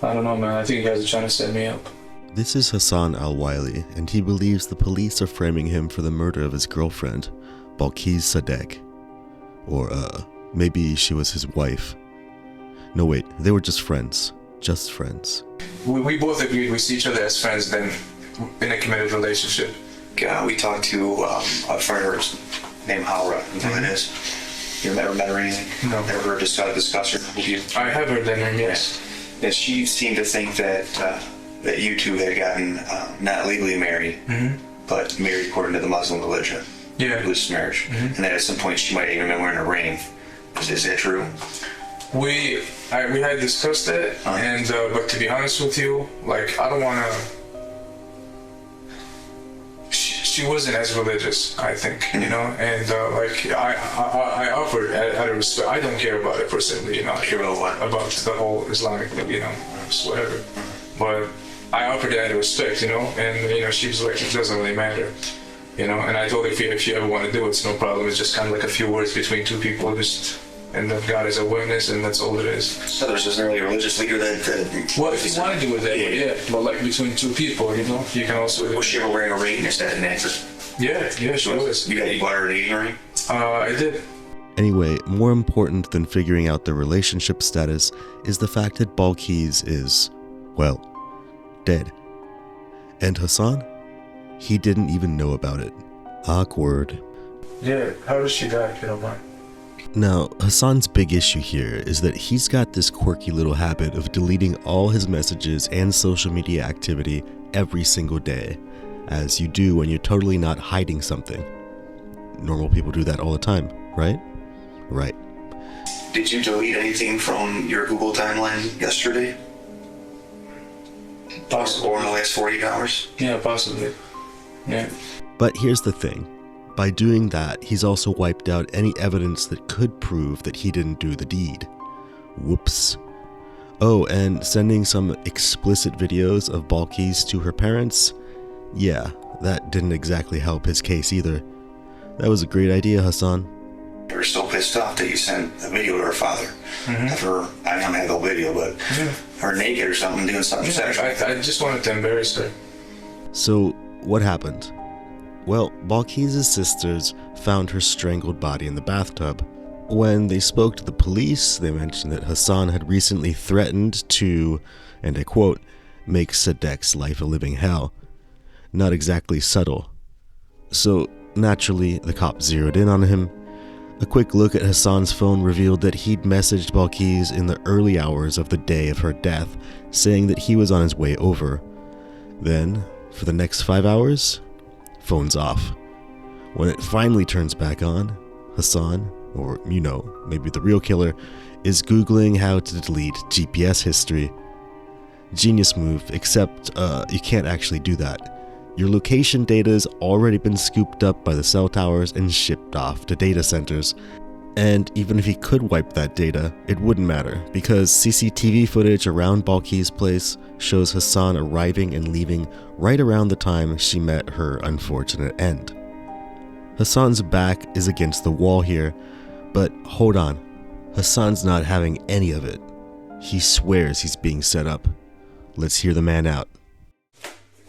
I don't know, man. I think you guys are trying to set me up. This is Hassan Al-Wiley, and he believes the police are framing him for the murder of his girlfriend, Balkis Sadek. Or, maybe she was his wife. No, wait, they were just friends. Just friends. We both agreed we see each other as friends than in a committed relationship. We talked to a friend of hers named Haura. You know who that is? You ever met her or anything? No. Ever heard discuss her? I have heard that name, yes. Yeah, she seemed to think that you two had gotten not legally married, but married according to the Muslim religion. Yeah. Loose marriage. And that at some point she might have even been wearing a ring. Is that true? We had discussed that, and but to be honest with you, like, I don't want to. She wasn't as religious, I think, you know, and like I offered out of respect. I don't care about it personally, you know. I care about the whole Islamic thing, you know, whatever. But I offered it out of respect, you know, and you know, she was like, it doesn't really matter, you know. And I told her, if you ever want to do it, it's no problem. It's just kind of like a few words between two people, just. And that God is a witness, and that's all it is. So there's just an early religious leader that... Well, if you want to do with that, yeah. But like between two people, you know, you can also... Was she ever wearing a ring? Is that an answer? Yeah, she was. You bought her an engagement ring? I did. Anyway, more important than figuring out their relationship status is the fact that Balkis is, well, dead. And Hassan? He didn't even know about it. Awkward. Yeah, how did she die, if you don't mind? Now, Hassan's big issue here is that he's got this quirky little habit of deleting all his messages and social media activity every single day, as you do when you're totally not hiding something. Normal people do that all the time, right? Right. Did you delete anything from your Google timeline yesterday? Possibly. Or in the last 48 hours? Yeah, possibly. Yeah. But here's the thing. By doing that, he's also wiped out any evidence that could prove that he didn't do the deed. Whoops. Oh, and sending some explicit videos of Balkis to her parents? Yeah, that didn't exactly help his case either. That was a great idea, Hassan. They were so pissed off that you sent a video to her father of her, I don't have the video, but her naked or something, doing something sexual. I just wanted to embarrass her. So, what happened? Well, Balkis' sisters found her strangled body in the bathtub. When they spoke to the police, they mentioned that Hassan had recently threatened to, and I quote, make Sadek's life a living hell. Not exactly subtle. So, naturally, the cops zeroed in on him. A quick look at Hassan's phone revealed that he'd messaged Balkis in the early hours of the day of her death, saying that he was on his way over. Then, for the next 5 hours, phone's off. When it finally turns back on, Hassan, or you know, maybe the real killer, is Googling how to delete GPS history. Genius move, except you can't actually do that. Your location data's already been scooped up by the cell towers and shipped off to data centers. And even if he could wipe that data, it wouldn't matter, because CCTV footage around Balkis' place shows Hassan arriving and leaving right around the time she met her unfortunate end. Hassan's back is against the wall here, but hold on, Hassan's not having any of it. He swears he's being set up. Let's hear the man out.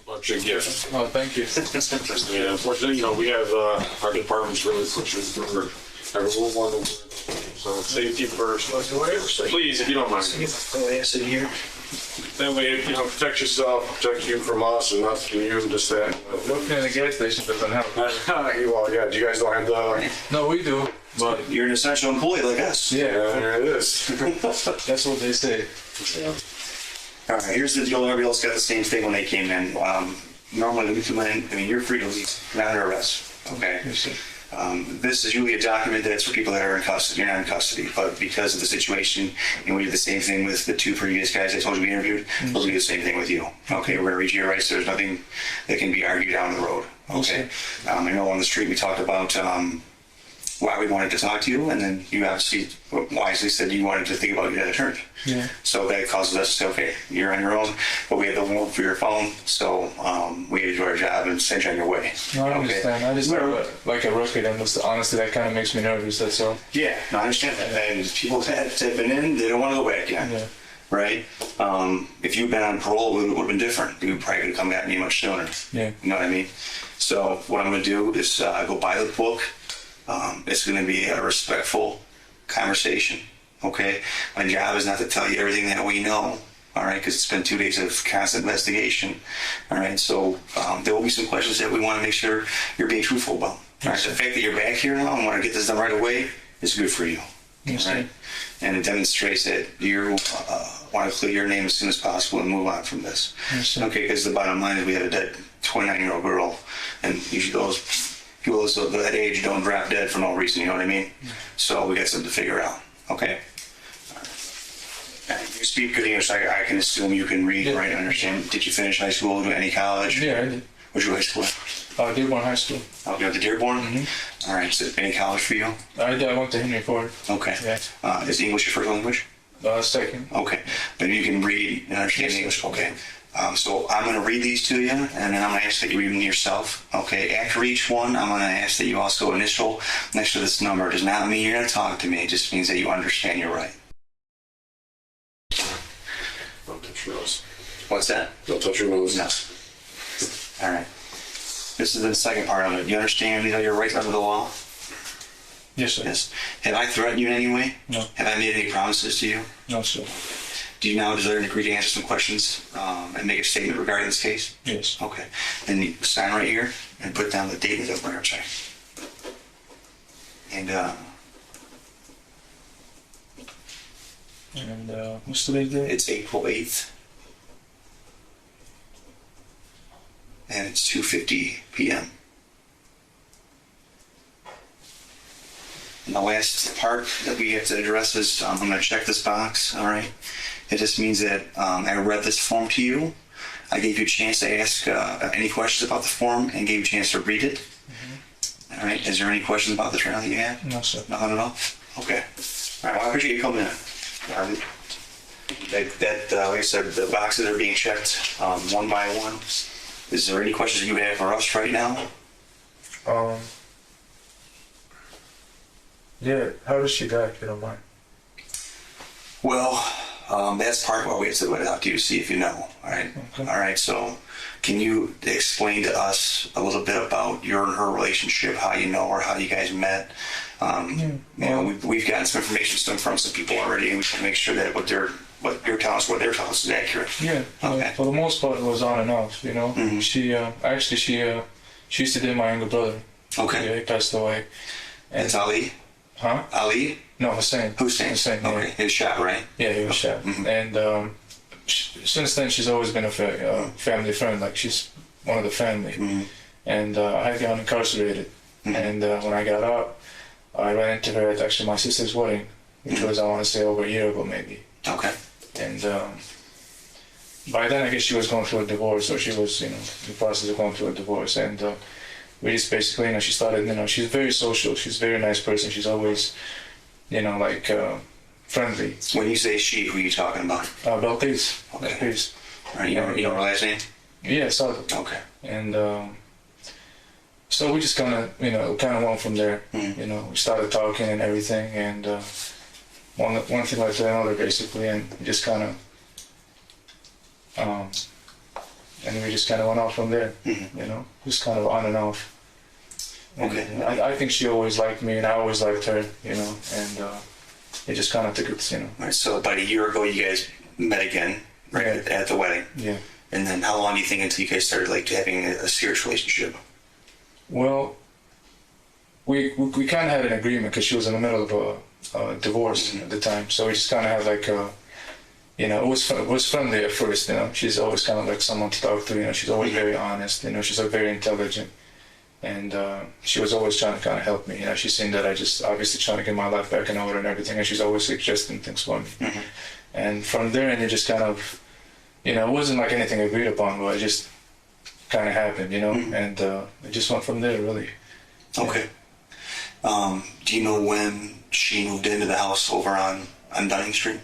What's your gift? Oh, thank you. Yeah, unfortunately, you know, we have our department's really pushing for everyone. So safety first. Please, if you don't mind. Sit here. That way, you know, protect yourself, protect you from us, and us from you, just that. Working in a gas station doesn't help. Well, yeah, you guys don't have the... No, we do. But You're an essential employee like us. yeah, there it is. that's what they say. All right, here's the deal. Everybody else got the same thing when they came in. Normally, when you come in, I mean, you're free to leave, not under arrest. Okay. This is usually a document that's for people that are in custody. You're not in custody, but because of the situation, and we did the same thing with the two previous guys I told you we interviewed, we'll do the same thing with you. Okay, we're going to read you your rights. There's nothing that can be argued down the road. Okay. I know on the street we talked about why we wanted to talk to you, and then you obviously wisely said you wanted to think about your attorney. Yeah. So that causes us to say, okay, you're on your own, but we have the warrant for your phone, so we had to do our job and send you on your way. No, I understand. I just like a record, and honestly, that kind of makes me nervous. That's all. Yeah, no, I understand that. And people that have been in, they don't want to go back again. Yeah. right? If you'd been on parole, it would have been different. You probably could have come at me much sooner. Yeah. You know what I mean? So what I'm going to do is go buy the book. It's going to be a respectful conversation, okay? My job is not to tell you everything that we know, all right? Because it's been 2 days of constant investigation, all right? So there will be some questions that we want to make sure you're being truthful about. All right? The fact that you're back here now and want to get this done right away is good for you, Yes, all right? And it demonstrates that you want to clear your name as soon as possible and move on from this. Yes, Okay, because the bottom line is we have a dead 29-year-old girl, and usually those people of that age don't drop dead for no reason, you know what I mean? So we got something to figure out, okay? You speak good English, I can assume you can read, right, and understand. Did you finish high school, do any college? Yeah, I did. What's your high school? Dearborn High School. Oh, you went to Dearborn? Mm-hmm. All right, so any college for you? I went to Henry Ford. Okay. Yeah. Is English your first language? Second. Okay, but you can read and understand English, okay. So I'm going to read these to you, and then I'm going to ask that you read them yourself. Okay, after each one, I'm going to ask that you also initial next to this number. It does not mean you're going to talk to me. It just means that you understand you're right. Don't touch your nose. What's that? Don't touch your nose. No. All right. This is the second part of it. You understand your rights under the law? Yes, sir. Yes. Have I threatened you in any way? No. Have I made any promises to you? No, sir. Do you now desire to agree to answer some questions and make a statement regarding this case? Yes. Okay. Then you sign right here and put down the date of the marriage check. And what's today's date? it's April 8th. And it's 2:50 p.m. And the last part that we have to address is I'm going to check this box, all right? It just means that I read this form to you. I gave you a chance to ask any questions about the form and gave you a chance to read it. Mm-hmm. All right, is there any questions about this right now that you have? No, sir. Nothing at all? Okay. All right, well, I appreciate you coming in. Like I said, the boxes are being checked one by one. Is there any questions you have for us right now? Yeah, how does she die, if you don't mind? Well, that's part of what we have to let out to you, see if you know. All right. Okay. All right. So, can you explain to us a little bit about your and her relationship, how you know her, how you guys met? You know, we've gotten some information from some people already, and we can make sure that what you're telling us, what they're telling us is accurate. Yeah. Okay. For the most part, it was on and off. You know, Mhm. she used to date my younger brother. Okay. Yeah, he passed away. And, It's Ali. huh? Ali. No, Hussein. Hussein. Hussein. Yeah. Okay. He was shot, right? Yeah, he was shot. Mhm. And since then, she's always been a family friend. Like, she's one of the family. Mm-hmm. And I had gotten incarcerated. Mhm. And when I got out, I ran into her at actually my sister's wedding, which was, I want to say, over a year ago, maybe. Okay. And by then, I guess she was going through a divorce, or she was, in the process of going through a divorce. And we just basically, she started, she's very social. She's a very nice person. She's always, friendly. When you say she, who are you talking about? Belkis. Okay. Belkis. All right. You know her last name? Yeah, Saudi. Okay. And so we just kind of went from there. Mhm. We started talking and everything, and one thing led to another, basically, and we just kind of, went off from there. Mhm. Just kind of on and off. And, Okay. I think she always liked me, and I always liked her. And it just kind of took it. All right. So about a year ago, you guys met again, right, Yeah. at the wedding. Yeah. And then how long do you think until you guys started having a serious relationship? Well, we kind of had an agreement because she was in the middle of a divorce at the time, so we just kind of had it was friendly at first. She's always kind of like someone to talk to. She's always very honest. She's very intelligent, and she was always trying to kind of help me. She's seen that I just obviously trying to get my life back in order and everything, and she's always suggesting things for me. Mhm. And from there, and it just kind of, it wasn't like anything agreed upon, but it just kind of happened, and it just went from there, really. Okay. Do you know when she moved into the house over on Dunning Street?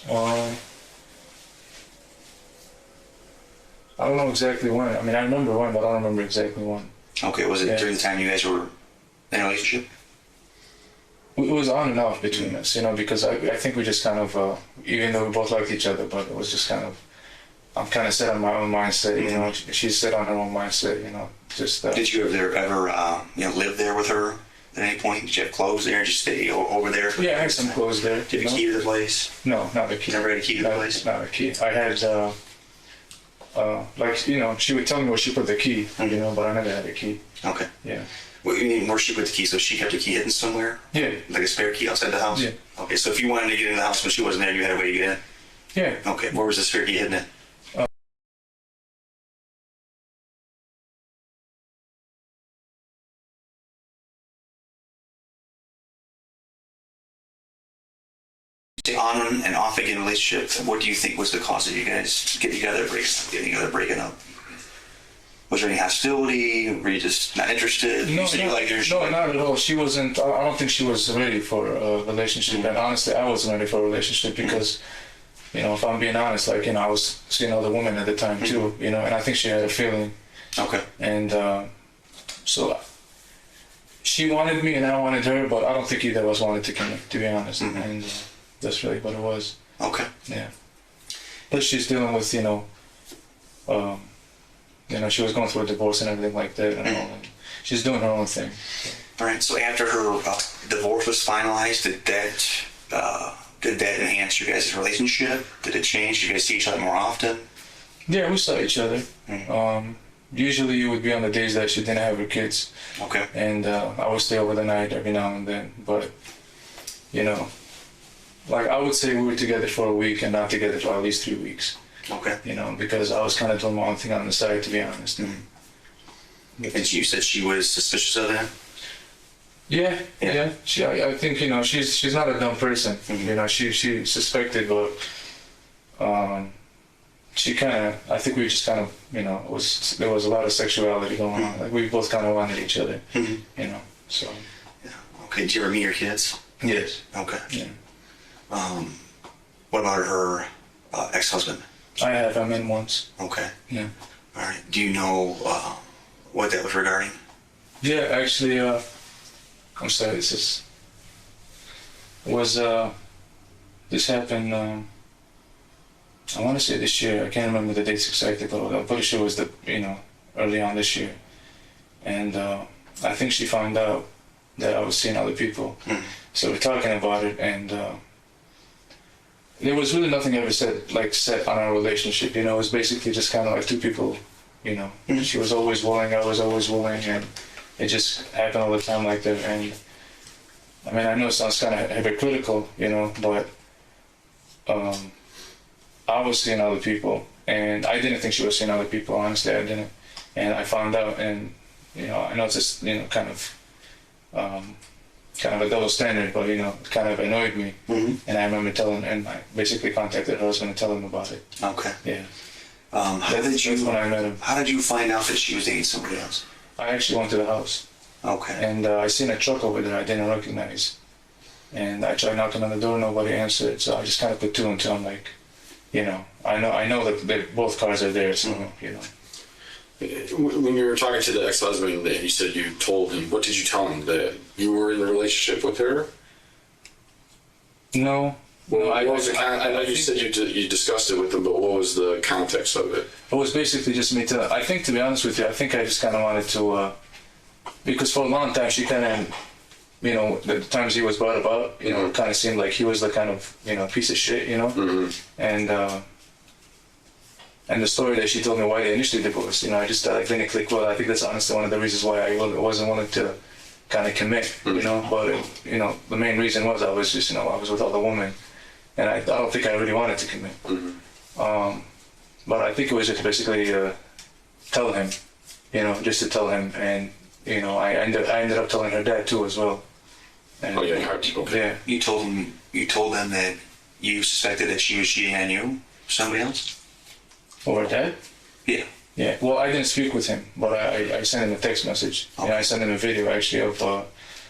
I don't know exactly when. I mean, I remember when, but I don't remember exactly when. Okay. Was it Yeah. during the time you guys were in a relationship? it was on and off between us, because I think we just kind of, even though we both liked each other, but it was just kind of, I'm kind of set on my own mindset, she's set on her own mindset, just. Did you ever live there with her at any point? Did you have clothes there? Did you stay over there? Yeah, I had some clothes there. Did you have a key to the place? No, not a key. Never had a key to the place? Not a key. I had, she would tell me where she put the key, but I never had a key. Okay. Yeah. What you mean, where she put the key? So she kept the key hidden somewhere? Yeah. Like a spare key outside the house? Yeah. Okay, so if you wanted to get in the house when she wasn't there, you had a way to get in? Yeah. Okay, where was the spare key hidden at? On and off again relationship, what do you think was the cause of you guys getting together, breaking up? Was there any hostility? Were you just not interested? No, not at all. She wasn't. I don't think she was ready for a relationship. And honestly, I wasn't ready for a relationship because, if I'm being honest, I was seeing other women at the time too. And I think she had a feeling. Okay. And so she wanted me and I wanted her, but I don't think either of us wanted to commit, to be honest. And that's really what it was. Okay. Yeah. But she's dealing with, she was going through a divorce and everything like that, and she's doing her own thing. All right. So after her divorce was finalized, did that enhance your guys' relationship? Did it change? Did you guys see each other more often? Yeah, we saw each other. Usually it would be on the days that she didn't have her kids. Okay. And I would stay over the night every now and then. But, I would say we were together for a week and not together for at least 3 weeks. Okay. Because I was kind of doing my own thing on the side, to be honest. And you said she was suspicious of that? Yeah. I think she's not a dumb person. She suspected, but she kind of. I think we just kind of there was a lot of sexuality going on. We both kind of wanted each other. So. Yeah. Okay. Did you ever meet your kids? Yes. Okay. Yeah. What about her ex-husband? I have. I met him once. Okay. Yeah. All right. Do you know what that was regarding? Yeah, actually, I'm sorry. This happened. I want to say this year. I can't remember the dates exactly, but I'm pretty sure it was early on this year. And I think she found out that I was seeing other people. So we're talking about it, and there was really nothing ever set on our relationship. It was basically just kind of like two people. She was always willing, I was always willing, and it just happened all the time like that. And I know it sounds kind of hypocritical, but I was seeing other people, and I didn't think she was seeing other people. Honestly, I didn't, and I found out, and I know it's just kind of a double standard, but it kind of annoyed me. And I remember and I basically contacted her husband and tell him about it. Okay. Yeah. That's when I met him. How did you find out that she was dating somebody else? I actually went to the house. Okay. And I seen a truck over there I didn't recognize. And I tried knocking on the door, nobody answered. So I just kind of put two and two. I'm like, I know that both cars are there, so, When you were talking to the ex-husband and you said you told him, what did you tell him? That you were in a relationship with her? No. Well, I know you said you discussed it with him, but what was the context of it? It was basically just me I think, to be honest with you, I think I just kind of wanted to, because for a long time she kind of, the times he was brought about, it kind of seemed like he was the kind of, piece of shit, And the story that she told me why they initially divorced, I just didn't click well. I think that's honestly one of the reasons why I wasn't willing to kind of commit, But the main reason was I was just, I was with other women, and I don't think I really wanted to commit. But I think it was just basically tell him, just to tell him, and I ended up telling her dad too as well. And, okay. Yeah. You told them that you suspected that she was cheating on you, somebody else? Or dad? Yeah. Yeah. Well, I didn't speak with him, but I sent him a text message. Okay. I sent him a video actually of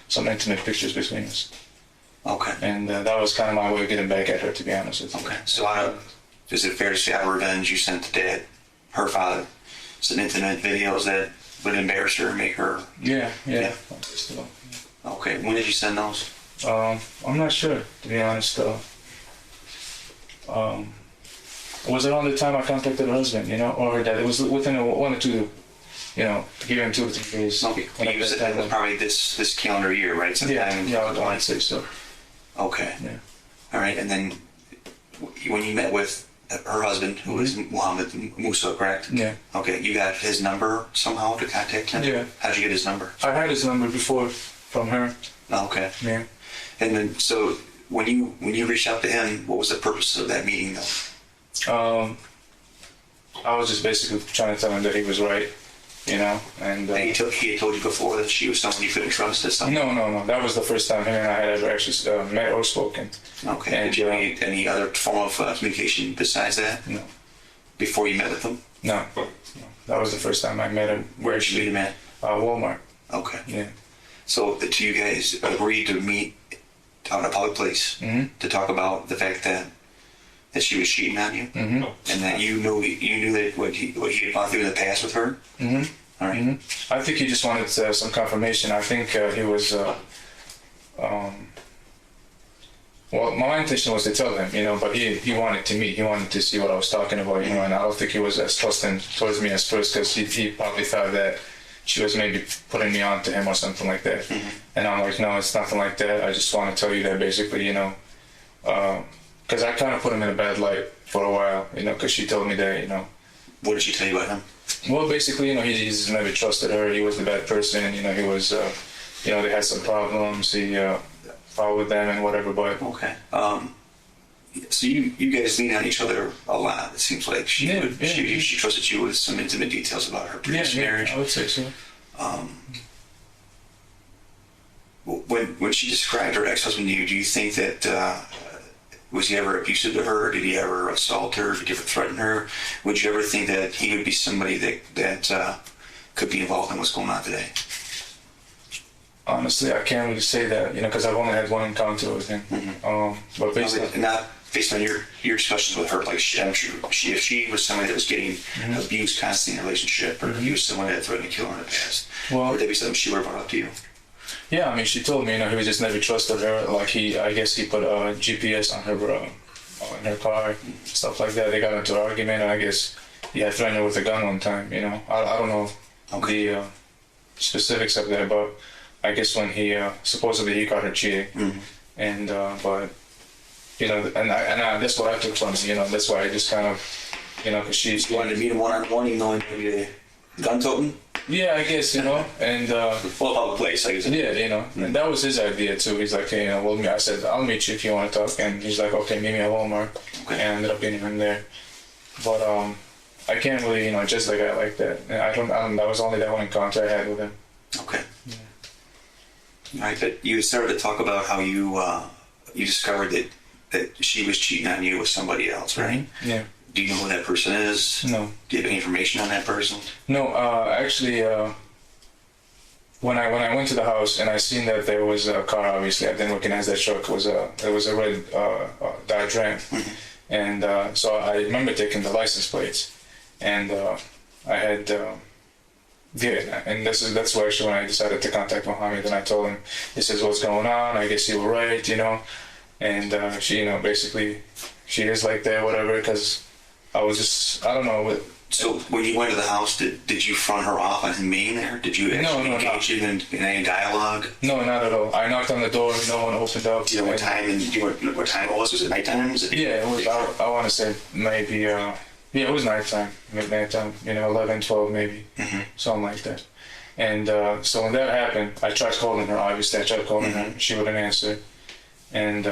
some intimate pictures between us. Okay. And that was kind of my way of getting back at her, to be honest with you. Okay. So is it fair to say out of revenge you sent to dad, her father, some intimate videos that would embarrass her and make her... Yeah. Okay. When did you send those? I'm not sure, to be honest. Was around the time I contacted her husband, or her dad. It was within 1 or 2, given 2 or 3 days. Okay. It was probably this calendar year, right? Sometime I'd say so. Okay. Yeah. All right. And then when you met with her husband, who was Muhammad Musa, correct? Yeah. Okay. You got his number somehow to contact him? Yeah. How'd you get his number? I had his number before from her. Okay. Yeah. And then, so when you reached out to him, what was the purpose of that meeting, though? I was just basically trying to tell him that he was right, and And he had told you before that she was someone you couldn't trust as someone? No. That was the first time him and I had ever actually met or spoken. Okay. And, did you have any other form of communication besides that? No. Before you met with him? No. That was the first time I met him. Where did you meet him at? Walmart. Okay. Yeah. So the two you guys agreed to meet out in a public place to talk about the fact that she was cheating on you, and that you knew that what he had gone through in the past with her. All right. I think he just wanted some confirmation. I think he was. Well, my intention was to tell him, but he wanted to meet. He wanted to see what I was talking about, and I don't think he was as trusting towards me as first, because he probably thought that she was maybe putting me on to him or something like that. And I'm like, no, it's nothing like that. I just want to tell you that basically, because I kind of put him in a bad light for a while, because she told me that, What did she tell you about him? Well, basically, he's never trusted her. He was the bad person. He was, they had some problems. He fought with them and whatever. But okay. So you guys lean on each other a lot. It seems like she trusted you with some intimate details about her previous marriage. I would say so. When she described her ex-husband to you, do you think that was he ever abusive to her? Did he ever assault her? Did he ever threaten her? Would you ever think that he would be somebody that could be involved in what's going on today? Honestly, I can't really say that, because I've only had one encounter with him. But basically, not based on your discussions with her, like I'm sure if she was somebody that was getting abused constantly in a relationship, or he was someone that threatened to kill her in the past, would that be something she would have brought up to you? Yeah, she told me, he just never trusted her. Like I guess he put a GPS on her, in her car, stuff like that. They got into an argument, and I guess he had threatened her with a gun one time. I don't know the specifics of that, but I guess when he supposedly he caught her cheating, and but that's what I took from it. That's why I just kind of because she wanted to meet him one-on-one, even though he maybe gun toting. Yeah, I guess, and public place, I guess. Yeah, and that was his idea too. He's like, hey, I said, I'll meet you if you want to talk, and he's like, okay, meet me at Walmart. Okay. And I ended up meeting him there, but I can't really, just like I like that. That was only that one encounter I had with him. Okay. Yeah. All right, but you started to talk about how you discovered that she was cheating on you with somebody else, right? Yeah. Do you know who that person is? No. Do you have any information on that person? No, actually, when I went to the house and I seen that there was a car, obviously I didn't recognize that truck. It was a red Dodge Ram, and so I remember taking the license plates, and I had. And that's why actually when I decided to contact Mohammed, and I told him, he says, what's going on? I guess you were right, and she, basically, she is like that, whatever, because I was just, I don't know. So when you went to the house, did you front her off on him being there? Did you actually engage in any dialogue? No, not at all. I knocked on the door, no one opened up. Do you know what time it was? Was it nighttime? Yeah, it was, I want to say maybe, it was nighttime, midnight time, 11, 12 maybe, something like that. And so when that happened, I tried calling her, obviously. I tried calling her. She wouldn't answer. And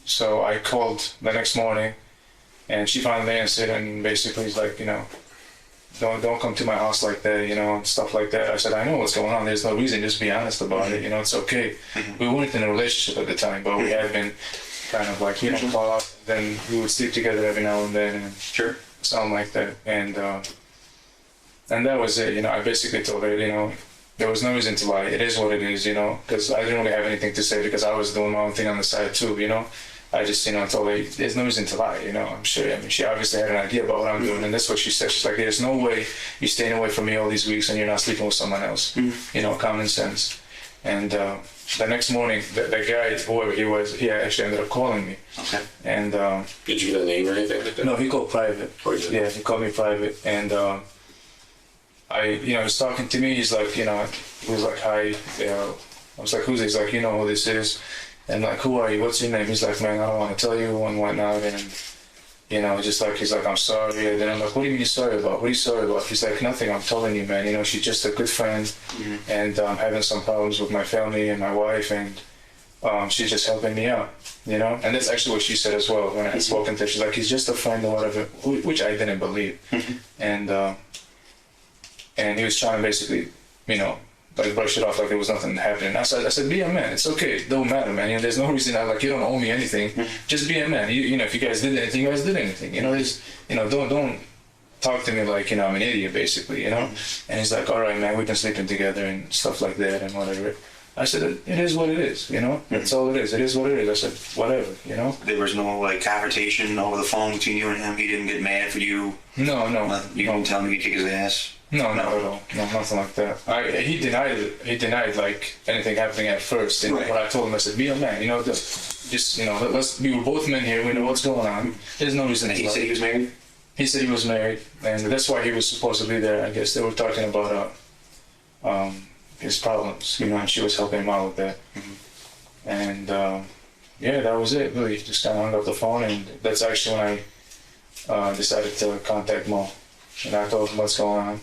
so I called the next morning, and she finally answered, and basically he's like, don't come to my house like that, and stuff like that. I said, I know what's going on. There's no reason. Just be honest about it. It's okay. We weren't in a relationship at the time, but we had been kind of like, talk. Then we would sleep together every now and then, and something like that. And that was it. I basically told her, there was no reason to lie. It is what it is, because I didn't really have anything to say because I was doing my own thing on the side too, I just, told her there's no reason to lie, I'm sure. She obviously had an idea about what I'm doing, and that's what she said. She's like, there's no way you're staying away from me all these weeks and you're not sleeping with someone else, common sense. And the next morning, the guy, whoever he was, he actually ended up calling me. Okay. And Did you get a name or anything like that? no, he called private. Oh, he did? Yeah, he called me private. And he was talking to me. He's like, he was like, hi. I was like, who's this? He's like, you know who this is. And like, who are you? What's your name? He's like, man, I don't want to tell you and whatnot. And, he's like, I'm sorry. And then I'm like, what do you mean you're sorry about? What are you sorry about? He's like, nothing, I'm telling you, man. She's just a good friend. And I'm having some problems with my family and my wife. And she's just helping me out, And that's actually what she said as well when I had spoken to her. She's like, he's just a friend or whatever, which I didn't believe. And he was trying to basically, like brush it off like there was nothing happening. I said, be a man. It's okay. It don't matter, man. There's no reason you don't owe me anything. Just be a man. If you guys did anything, you guys did anything. Don't talk to me like, I'm an idiot, basically, And he's like, all right, man, we've been sleeping together and stuff like that and whatever. I said, it is what it is, That's all it is. It is what it is. I said, whatever, There was no like confrontation over the phone between you and him. He didn't get mad for you. No. You didn't tell him you kick his ass. No, not at all. No, nothing like that. He denied it. He denied like anything happening at first. And Right. what I told him, I said, be a man. We were both men here. We know what's going on. There's no reason. He said he was married. He said he was married, and that's why he was supposed to be there. I guess they were talking about his problems, and she was helping him out with that. And that was it. Really, just kind of hung up the phone, and that's actually when I decided to contact Mo. And I told him what's going on.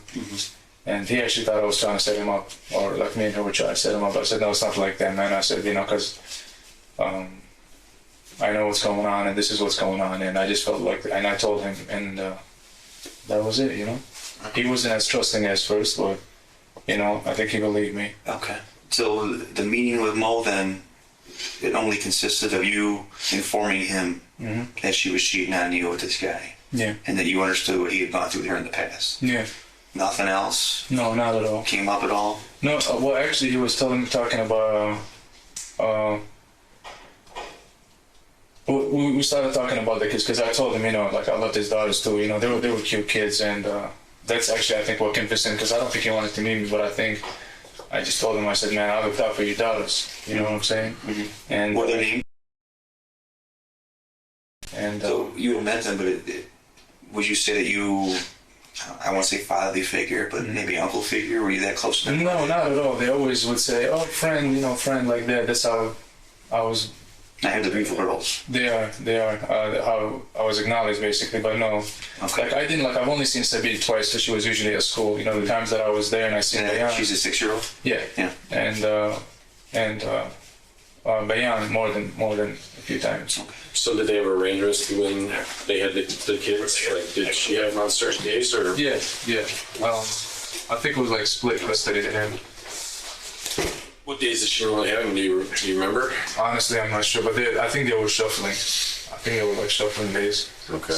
And he actually thought I was trying to set him up, or like me and her were trying to set him up. I said, no, it's not like that, man. I said, because I know what's going on, and this is what's going on. And I just felt like, and I told him, and that was it, He wasn't as trusting as first, but, I think he believed me. Okay. So the meeting with Mo then, it only consisted of you informing him that she was cheating on you with this guy. Yeah. And that you understood what he had gone through with her in the past. Yeah. Nothing else No, not at all. came up at all? No, well, actually, he was talking about, we started talking about the kids, because I told him, like, I love his daughters too, they were cute kids, and that's actually, I think, what convinced him, because I don't think he wanted to meet me, but I think, I just told him, I said, man, I looked out for your daughters, you know what I'm saying? And What their name? And So you had met them, but would you say that you, I won't say fatherly figure, but maybe uncle figure? Were you that close to them? no, not at all. They always would say, oh, friend, friend, like that. That's how I was. I have the beautiful girls. They are how I was acknowledged, basically. But no, Okay. like I didn't, like I've only seen Sabine twice, so she was usually at school. The times that I was there and I seen Bayan. She's a 6-year-old? Yeah. Yeah. And Bayan more than a few times. Okay. So did they have arrangements when they had the kids? Like, did she have them on certain days, or? Yeah. I think it was like split custody. And What days did she normally have them? Do you remember? honestly, I'm not sure, but I think they were shuffling. I think they were like shuffling days. Okay.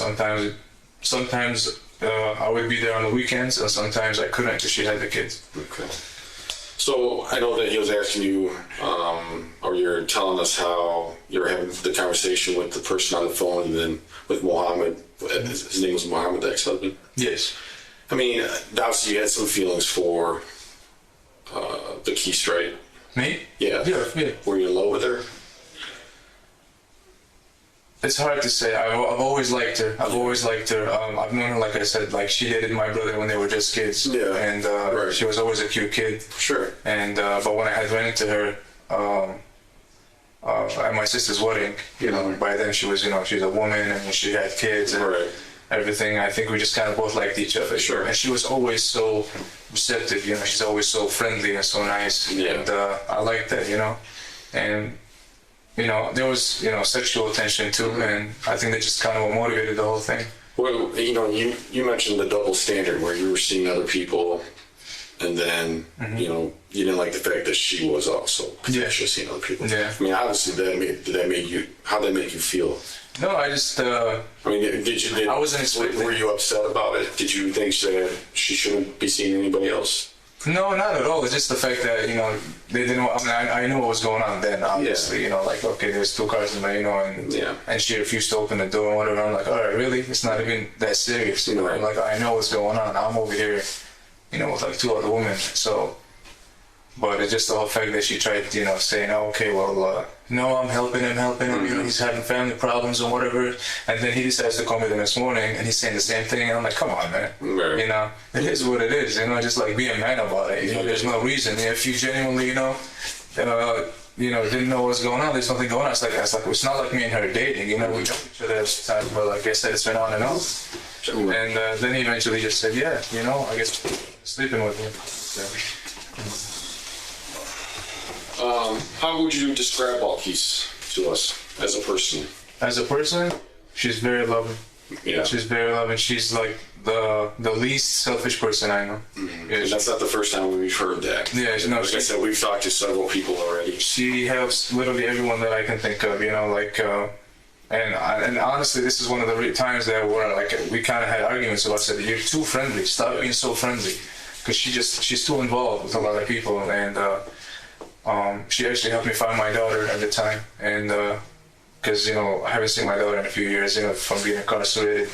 Sometimes I would be there on the weekends, and sometimes I couldn't because she had the kids. Okay. So I know that he was asking you, or you're telling us how you were having the conversation with the person on the phone, and then with Mohammed. His name was Mohammed, the ex-husband. Yes. I mean, obviously you had some feelings for the Keist, right? Me? Yeah. Yeah. Were you in love with her? It's hard to say. I've always liked her. I've known her, like I said, like she dated my brother when they were just kids. Yeah. And Right. she was always a cute kid. Sure. And but when I had run into her at my sister's wedding, by then she was, she's a woman and she had kids and Right. everything. I think we just kind of both liked each other. Sure. And she was always so receptive. She's always so friendly and so nice. Yeah. And I liked that. And there was, sexual tension too, and I think that just kind of motivated the whole thing. Well, you mentioned the double standard where you were seeing other people, and then, you didn't like the fact that she was also potentially seeing other people. Yeah. I mean, obviously, how'd that make you feel? No, I just, I mean, I wasn't expecting. Were you upset about it? Did you think that she shouldn't be seeing anybody else? No, not at all. It's just the fact that, they didn't, I knew what was going on then, obviously, like, okay, there's two cars in there, and Yeah. and she refused to open the door and whatever. I'm like, all right, really? It's not even that serious, Right. I'm like, I know what's going on. I'm over here, with like two other women. So, But it's just the whole fact that she tried, saying, oh, okay, well, no, I'm helping him, he's having family problems or whatever. And then he decides to call me the next morning and he's saying the same thing. And I'm like, come on, man. Right. It is what it is, just like be a man about it. There's no reason. If you genuinely, didn't know what's going on, there's nothing going on. It's like, it's not like me and her dating, we know each other at times, but like I said, it's been on and off. And then he eventually just said, yeah, I guess sleeping with me. So. How would you describe Balkis to us as a person? As a person, she's very loving. Yeah. She's very loving. She's like the least selfish person I know. Mm-hmm. Yeah, that's not the first time we've heard that. Yeah, like I said, we've talked to several people already. She helps literally everyone that I can think of. And honestly, this is one of the times that where we kind of had arguments about. I said, "You're too friendly. Stop being so friendly," because she's too involved with a lot of people. And she actually helped me find my daughter at the time, and because I haven't seen my daughter in a few years, from being incarcerated.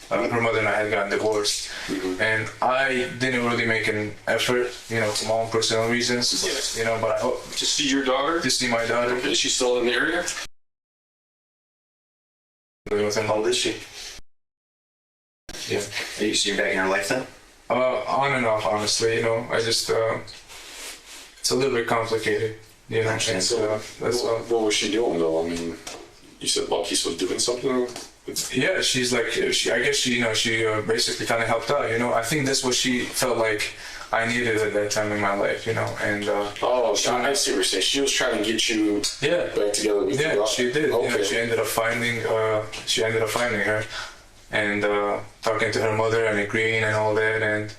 Her mother and I had gotten divorced, and I didn't really make an effort, for my own personal reasons, but I hope to see your daughter. To see my daughter. Is she still in the area? How old is she? Yeah. You see her back in her life then? On and off, honestly. I just it's a little bit complicated, and so, that's all. What was she doing though? I mean, you said Balkis was doing something. Yeah, she's like, I guess she basically kind of helped out. I think that's what she felt like I needed at that time in my life. And I see what you're saying. She was trying to get you back together with your daughter. She did. Okay. She ended up finding her, and talking to her mother and agreeing and all that, and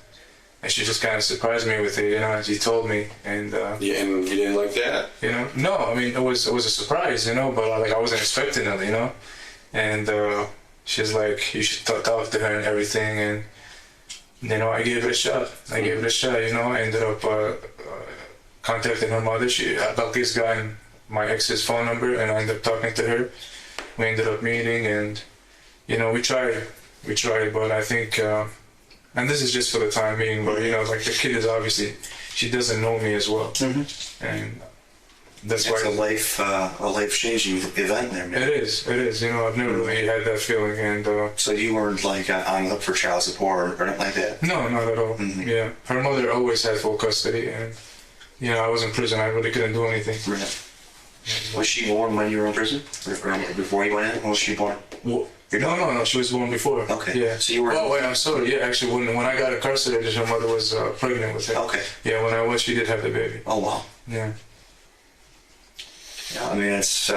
she just kind of surprised me with it, and she told me, and and you didn't like that? No, I mean it was a surprise, but I wasn't expecting it, and she's like, you should talk to her and everything, and I gave it a shot. I ended up contacting her mother. Balkis got my ex's phone number, and I ended up talking to her. We ended up meeting, and we tried, but I think. And this is just for the time being, but the kid is obviously, she doesn't know me as well, and that's why it's a life-changing event there, man. It is. I've never really had that feeling, and so you weren't on the hook for child support or anything like that? No, not at all. Yeah, her mother always had full custody, and I was in prison. I really couldn't do anything. Right. Was she born when you were in prison, or before you went in? When was she born? Well, no, she was born before. Okay. Yeah. So you were. Oh wait, I'm sorry. Yeah, actually, when I got incarcerated, her mother was pregnant with her. Okay. Yeah, when I was, she did have the baby. Oh wow. Yeah. Yeah, I mean, it's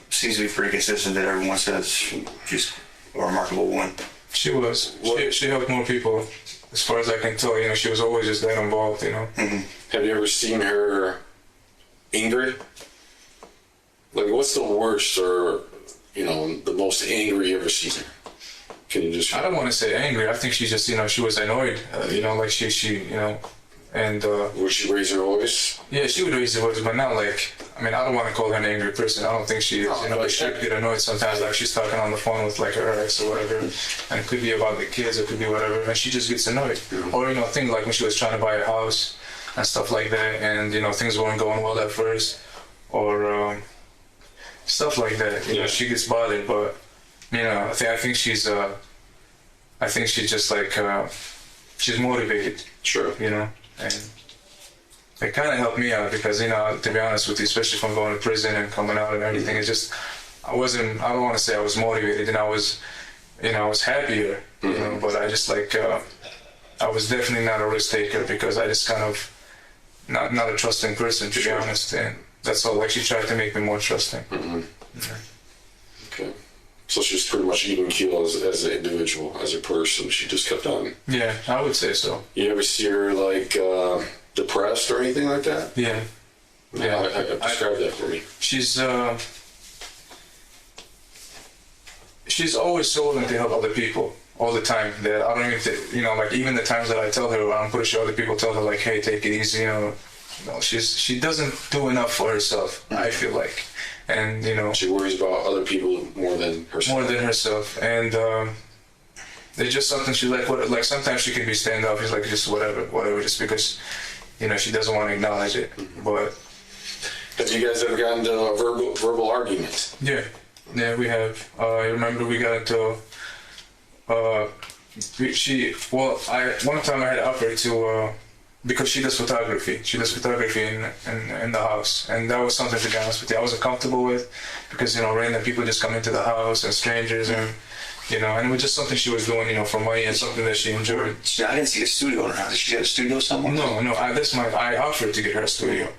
seems to be pretty consistent that everyone says she's a remarkable woman. She was. She helped more people, as far as I can tell. She was always just that involved. Have you ever seen her angry? Like, what's the worst or the most angry you ever seen her? Can you just? I don't want to say angry. I think she just, she was annoyed. Like she, and. Would she raise her voice? Yeah, she would raise her voice, but not like. I mean, I don't want to call her an angry person. I don't think she is. But she would get annoyed sometimes. Like she's talking on the phone with like her ex or whatever, and it could be about the kids, it could be whatever, and she just gets annoyed. Or things like when she was trying to buy a house and stuff like that, and things weren't going well at first, or. Stuff like that, she gets bothered, but I think she's just like she's motivated. Sure. And it kind of helped me out because to be honest with you, especially from going to prison and coming out and everything, it's just I don't want to say I was motivated, and I was happier, but I just I was definitely not a risk taker because I just kind of not a trusting person, to be honest, and. That's all. Like she tried to make me more trusting. Okay. So she's pretty much even keel as an individual, as a person. She just kept on. Yeah, I would say so. You ever see her depressed or anything like that? Yeah. Yeah. Describe that for me. She's always so willing to help other people all the time. That I don't even think, even the times that I tell her, I'm pretty sure other people tell her like, hey, take it easy, she doesn't do enough for herself, I feel like, and she worries about other people more than herself. And it's just something she's like. What, like sometimes she can be standoffish, like just whatever, just because she doesn't want to acknowledge it. But Have you guys ever gotten into a verbal argument? yeah, we have. I remember we got into. One time I had offered to. Because she does photography. She does photography in the house. And that was something, to be honest with you, I wasn't comfortable with. Because, random people just come into the house and strangers and, and it was just something she was doing, for money and something that she enjoyed. I didn't see a studio in her house. Did she have a studio somewhere? No, I offered to get her a studio,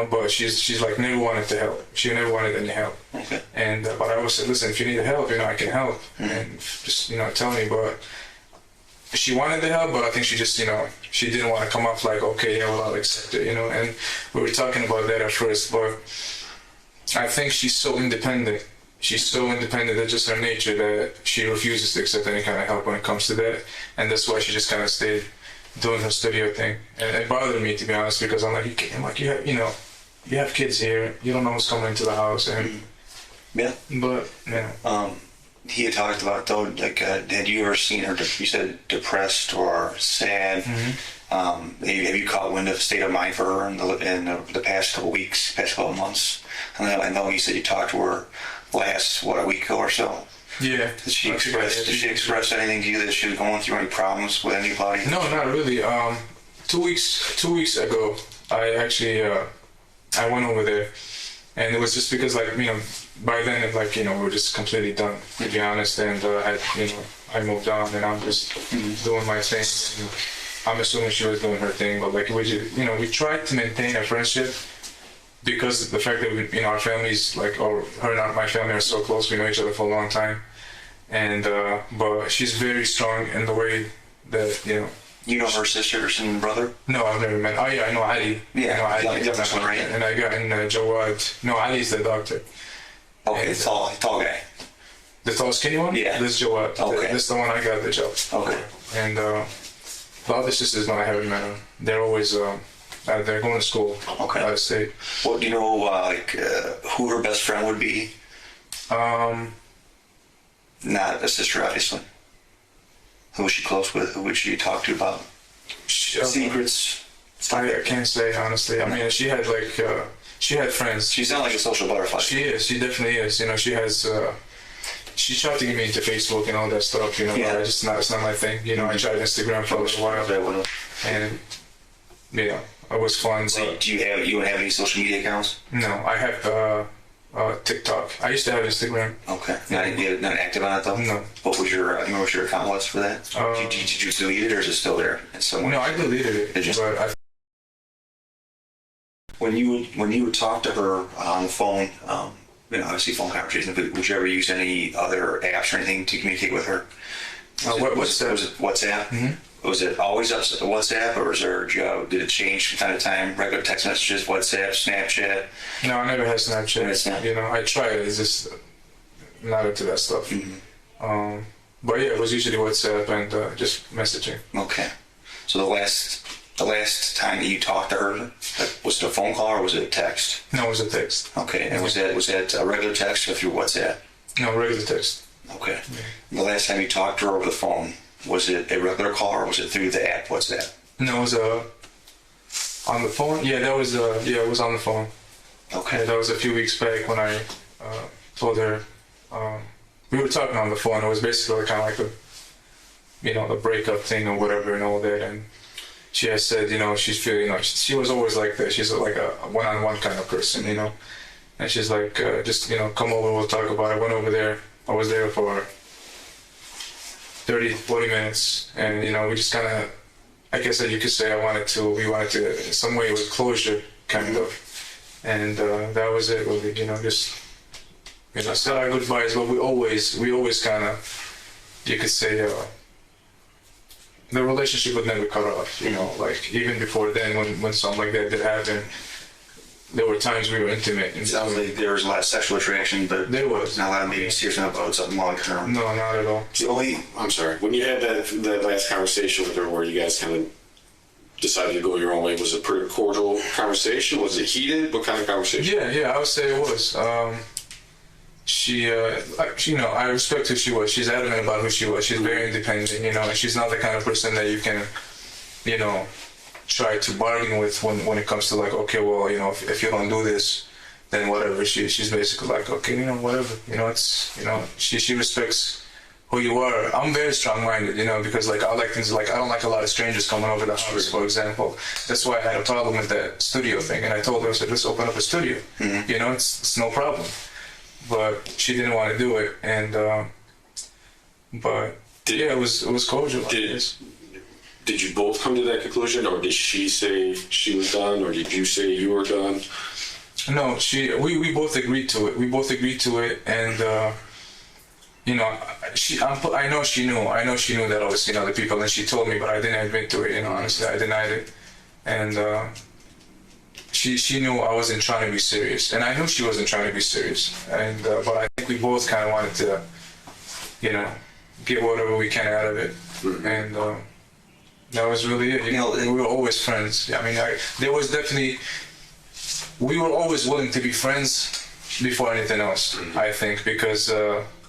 but she's like never wanted to help. She never wanted any help. Okay. And, but I always said, listen, if you need help, I can help. And just, tell me, but she wanted the help, but I think she just, she didn't want to come off like, okay, yeah, well, I'll accept it, and we were talking about that at first, but I think she's so independent. She's so independent, that's just her nature, that she refuses to accept any kind of help when it comes to that, and that's why she just kind of stayed doing her studio thing. And it bothered me, to be honest, because I'm like, you have kids here, you don't know who's coming into the house, and Yeah. but He had talked about, though, like, had you ever seen her, you said depressed or sad? Have you caught wind of a state of mind for her in the past couple weeks, past couple months? I know you said you talked to her last, a week ago or so? yeah. Did she express anything to you that she was going through any problems with anybody? No, not really. 2 weeks ago, I actually, I went over there, and it was just because, like, by then, we were just completely done, to be honest, and I moved on, and I'm just doing my thing, and I'm assuming she was doing her thing, but, like, we tried to maintain a friendship, because of the fact that our families, like, or her and my family are so close, we know each other for a long time, and, but she's very strong in the way that, You know her sisters and brother? No, I've never met. Oh yeah, I know Ali. Yeah, I know Ali. yeah, that's one, right? And I got in Jawad. No, Ali's the doctor. Okay, tall guy. The tall, skinny one? Yeah. This is Jawad. Okay. This is the one I got the job. Okay. And the other sisters, no, I haven't met them. They're always they're going to school. Okay. Out of state. Well, do you know who her best friend would be? Not a sister, obviously. Who was she close with? Who would she talk to about secrets? I can't say, honestly. I mean, she had she had friends. She's not like a social butterfly. She is. She definitely is. She has. She tried to get me into Facebook and all that stuff. Yeah. But it's not my thing. I tried Instagram for a little while, and it was fun. So But you don't have any social media accounts? no, I have TikTok. I used to have Instagram. Okay. Not active on it though? No. What was your account was for that? Did you delete it, or is it still there? No, I deleted it. Did you? But When you would talk to her on the phone, obviously phone conversations, but would you ever use any other apps or anything to communicate with her? Was it WhatsApp? Mm-hmm. Was it always WhatsApp, or did it change from time to time? Regular text messages, WhatsApp, Snapchat? No, I never had Snapchat. I tried it. It's just not into that stuff. Mm-hmm. But yeah, it was usually WhatsApp and just messaging. Okay. So the last time that you talked to her, was it a phone call or was it a text? No, it was a text. Okay. And was that a regular text or through WhatsApp? No, regular text. Okay. Yeah. The last time you talked to her over the phone, was it a regular call or was it through the app WhatsApp? No, it was on the phone. Yeah, that was it was on the phone. Okay. Yeah, that was a few weeks back when I told her we were talking on the phone. It was basically kind of like the breakup thing or whatever and all that. And she has said, she's feeling she was always like that. She's like a one-on-one kind of person, And she's like, just come over, we'll talk about it. I went over there. I was there for 30-40 minutes, and we just kind of, I guess that you could say, we wanted to in some way, it was closure kind of, and that was it really. Just said our goodbyes, but we always kind of, you could say, the relationship would never cut off. Like even before then, when something like that did happen, there were times we were intimate. It sounds like there was a lot of sexual attraction, but there was not a lot of maybe serious about something long term. No, not at all. I'm sorry. When you had that last conversation with her, where you guys kind of decided to go your own way, was it a pretty cordial conversation? Was it heated? What kind of conversation? Yeah, I would say it was. She, I respect who she was. She's adamant about who she was. She's very independent, and she's not the kind of person that you can, try to bargain with when it comes to like, okay, well, if you don't do this, then whatever. She's basically like, okay, whatever. It's she respects who you are. I'm very strong-minded, because like I like things like I don't like a lot of strangers coming over the house, for example. That's why I had a problem with that studio thing, and I told her, I said, let's open up a studio. Mm-hmm. It's no problem. But she didn't want to do it, and it was cordial. Did you both come to that conclusion, or did she say she was done, or did you say you were done? No, we both agreed to it. And I know she knew that I was seeing other people, and she told me, but I didn't admit to it. Honestly, I denied it, and she knew I wasn't trying to be serious, and I knew she wasn't trying to be serious. And but I think we both kind of wanted to, get whatever we can out of it, and that was really it. We were always friends. I mean, there was definitely. We were always willing to be friends before anything else, I think, because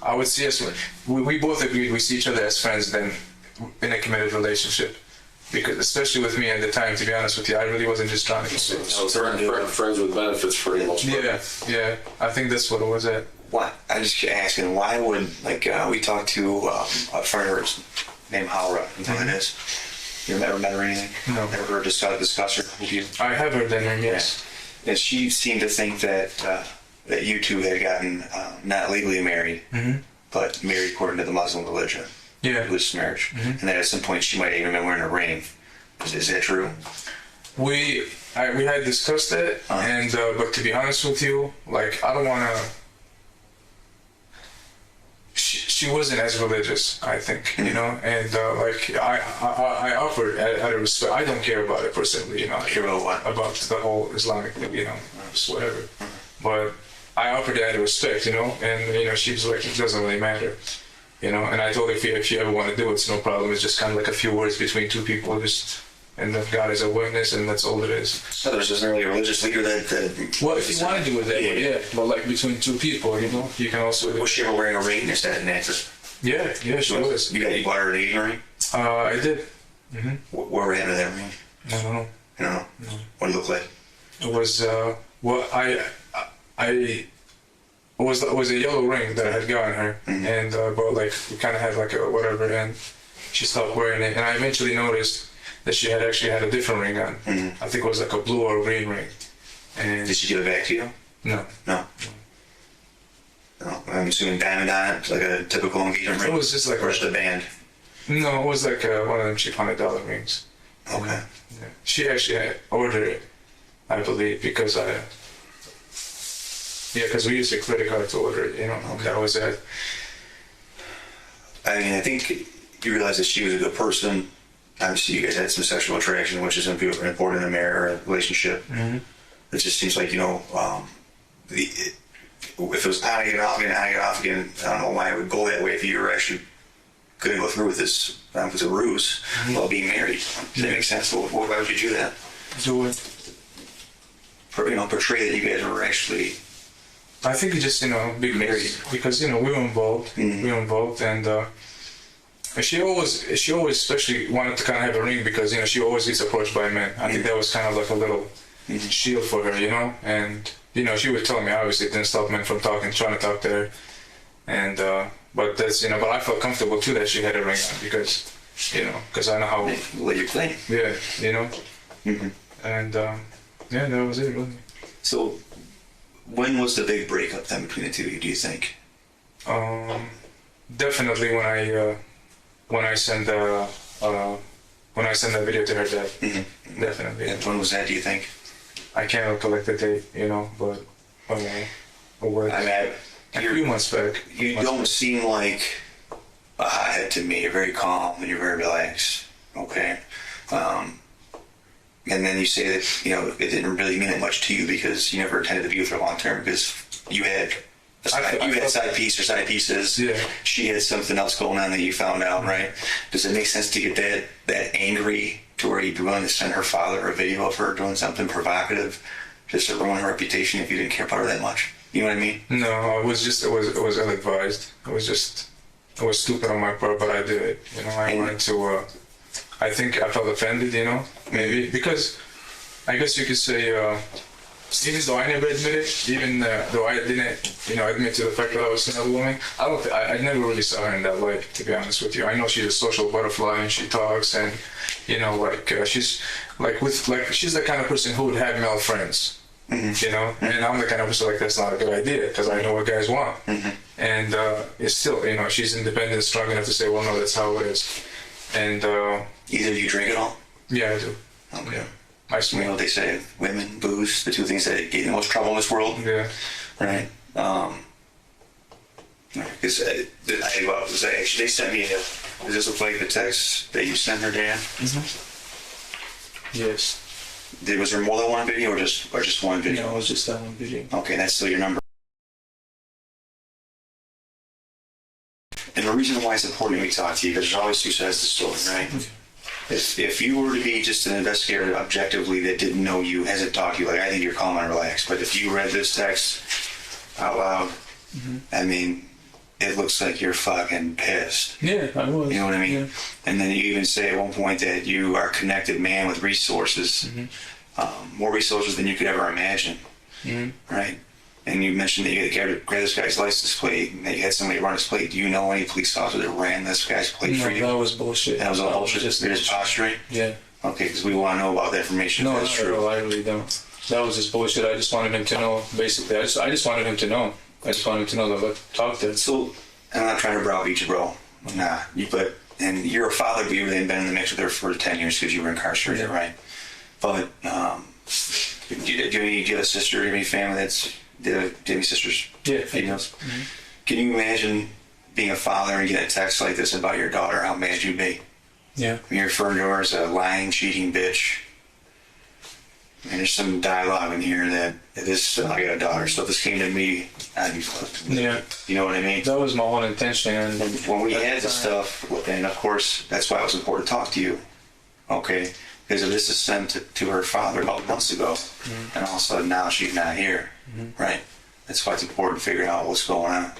I would see us, we both agreed we see each other as friends than in a committed relationship. Because especially with me at the time, to be honest with you, I really wasn't just trying to be serious. Friends with benefits for the most part. Yeah, I think that's what it was at. What? I'm just asking, why would, we talked to a friend of hers named Haura, you know who that is? You ever met her or anything? No. Never heard discuss her with you? I have heard that name, yes. Yeah. And she seemed to think that you two had gotten not legally married, but married according to the Muslim religion. Yeah. Loose marriage. And that at some point she might even been wearing a ring. Is that true? We had discussed that, and but to be honest with you, like I don't want to. She wasn't as religious, I think, and I offered out of respect. I don't care about it personally, Care about what? About the whole Islamic thing, just whatever. But I offered it out of respect, and she was like, it doesn't really matter, And I told her if you ever want to do it, it's no problem. It's just kind of like a few words between two people, and that God is a witness, and that's all it is. So there's just really a religious leader that. Well, if you want to do it that way, yeah. But like between two people, you can also. Was she ever wearing a ring? Is that an answer? Yeah, she was. You bought her an engagement ring? I did. Mm-hmm. Where were you having that ring? I don't know. You don't know? No. What did it look like? It was it was a yellow ring that I had gotten her, and but like we kind of had like a whatever, and she stopped wearing it, and I eventually noticed that she had actually had a different ring on. I think it was like a blue or green ring. And did she give it back to you? No. No. I'm assuming diamond on it, like a typical engagement ring. It was just like. Or just a band? No, it was like one of them cheap $100 rings. Okay. Yeah. She actually had ordered it, I believe, because because we used a credit card to order it. Okay. That was it. I mean, I think you realize that she was a good person. Obviously, you guys had some sexual attraction, which is important in a marriage or a relationship. It just seems like, if it was on again, off again, I don't know why it would go that way if you were actually going to go through with this. It was a ruse while being married. Does that make sense? Why would you do that? Do it. Portray that you guys were actually. I think it's just, big married because, we were involved. We were involved, and she always especially wanted to kind of have a ring because, she always gets approached by men. I think that was kind of like a little shield for her, and, she would tell me, obviously, it didn't stop men from trying to talk to her. And, but that's, but I felt comfortable too that she had a ring on because I know how. Let you play. Yeah, And, that was it, really. So, when was the big breakup then between the two of you, do you think? Definitely when I sent that video to her dad. Definitely. And when was that, do you think? I can't recollect the date, but it was a few months back. You don't seem like a hothead to me. You're very calm and you're very relaxed. Okay. And then you say that, it didn't really mean that much to you because you never intended to be with her long term because you had side pieces. Yeah. She had something else going on that you found out, right? Does it make sense to get that angry to where you'd be willing to send her father a video of her doing something provocative just to ruin her reputation if you didn't care about her that much? You know what I mean? No, it was ill-advised. It was stupid on my part, but I did it. I I think I felt offended, you know, maybe because I guess you could say, even though I never admitted, even though I didn't, you know, admit to the fact that I was another woman, I never really saw her in that light, to be honest with you. I know she's a social butterfly and she talks and, you know, like she's she's the kind of person who would have male friends, you know, and I'm the kind of person like that's not a good idea because I know what guys want. And it's still, you know, she's independent, strong enough to say, well, no, that's how it is. And Either you drink it all? yeah, I do. Okay. Yeah. I You smoke. know what they say, women, booze, the two things that get you the most trouble in this world. Yeah. Right. Because they sent me does this look like the text that you sent her, Dan? Yes. Was there more than one video or just one video? No, it was just that one video. Okay, that's still your number. And the reason why it's important we talk to you, because there's always two sides to the story, right? If you were to be just an investigator objectively that didn't know you, hasn't talked to you, like I think you're calm and relaxed, but if you read this text out loud, I mean, it looks like you're fucking pissed. Yeah, I was. You know what I mean? Yeah. And then you even say at one point that you are a connected man with resources, more resources than you could ever imagine, right? And you mentioned that you had grab this guy's license plate, and that you had somebody run his plate. Do you know any police officer that ran this guy's plate for you? That was bullshit. That was all bullshit. Just posturing. Yeah. Okay, because we want to know about that information. No, That's not true. at all. I really don't. That was just bullshit. I just wanted him to know. Basically, I just wanted him to know. I just wanted him to know that I talked to him. So, I'm not trying to browbeat you, bro. Nah, and you're a father, but you've really been in the mix with her for 10 years because you were incarcerated, right? But do you have a sister? Do you have any family that's? Do you have any sisters? Yeah. Females? Can you imagine being a father and getting a text like this about your daughter? How mad you'd be? Yeah. You're referring to her as a lying, cheating bitch. And there's some dialogue in here that I got a daughter, so if this came to me, I'd be fucked. Yeah. You know what I mean? That was my whole intention. And When we had this stuff, and of course, that's why it was important to talk to you. Okay? Because if this is sent to her father about months ago, and all of a sudden now she's not here, right? That's why it's important to figure out what's going on.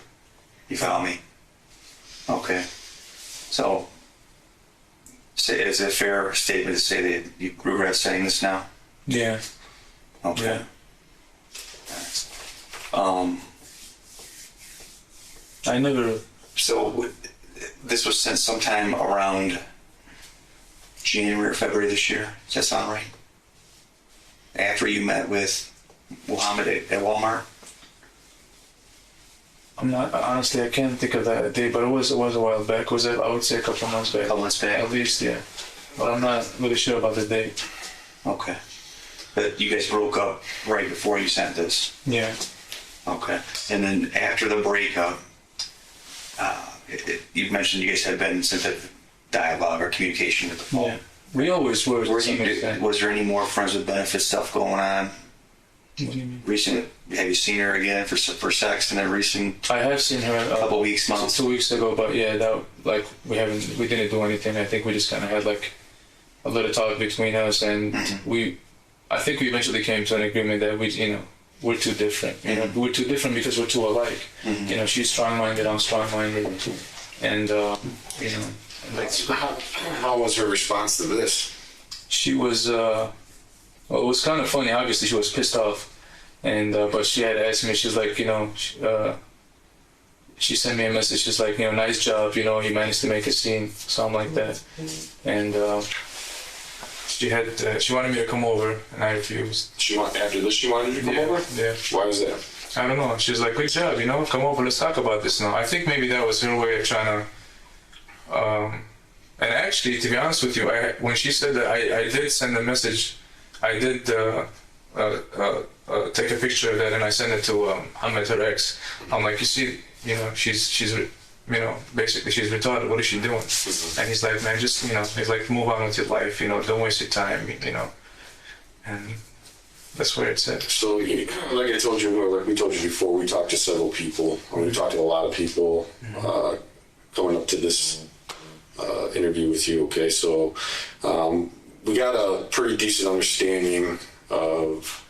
You follow me? Okay. So, is it a fair statement to say that you regret saying this now? yeah. Okay. Yeah. I never. So, this was sent sometime around January or February this year. Does that sound right? After you met with Muhammad at Walmart? I'm not honestly. I can't think of that day, but it was a while back. Was it? I would say a couple months back. A couple months back? At least, yeah. But I'm not really sure about the date. Okay. But you guys broke up right before you sent this? Yeah. Okay. And then after the breakup, you mentioned you guys had been in some type of dialogue or communication with the phone. Yeah. We always were. To Were some extent. was there any more friends with benefits stuff going on? What do you mean? Recent? Have you seen her again for sex in a recent I have seen her a couple weeks, months? 2 weeks ago, but yeah, that like we didn't do anything. I think we just kind of had like a little talk between us, and I think we eventually came to an agreement that we're too different. You know, we're too different because we're too alike. You know, she's strong-minded, I'm strong-minded, and you know, like How was her response to this? she was. Well, it was kind of funny. Obviously, she was pissed off, and but she had asked me. She's like, she sent me a message. She's like, nice job. You managed to make a scene, something like that. And she wanted me to come over, and I refused. After this, she wanted you to come over? Yeah. Why was that? I don't know. She's like, good job. Come over. Let's talk about this now. I think maybe that was her way of trying to. And actually, to be honest with you, when she said that, I did send a message. I did take a picture of that and I sent it to Ahmed, her ex. I'm like, you see, she's basically she's retarded. What is she doing? And he's like, man, just, he's like, move on with your life. Don't waste your time. And that's where it's at. So, like I told you, like we told you before, we talked to several people. We talked to a lot of people going up to this interview with you. Okay, so. We got a pretty decent understanding of,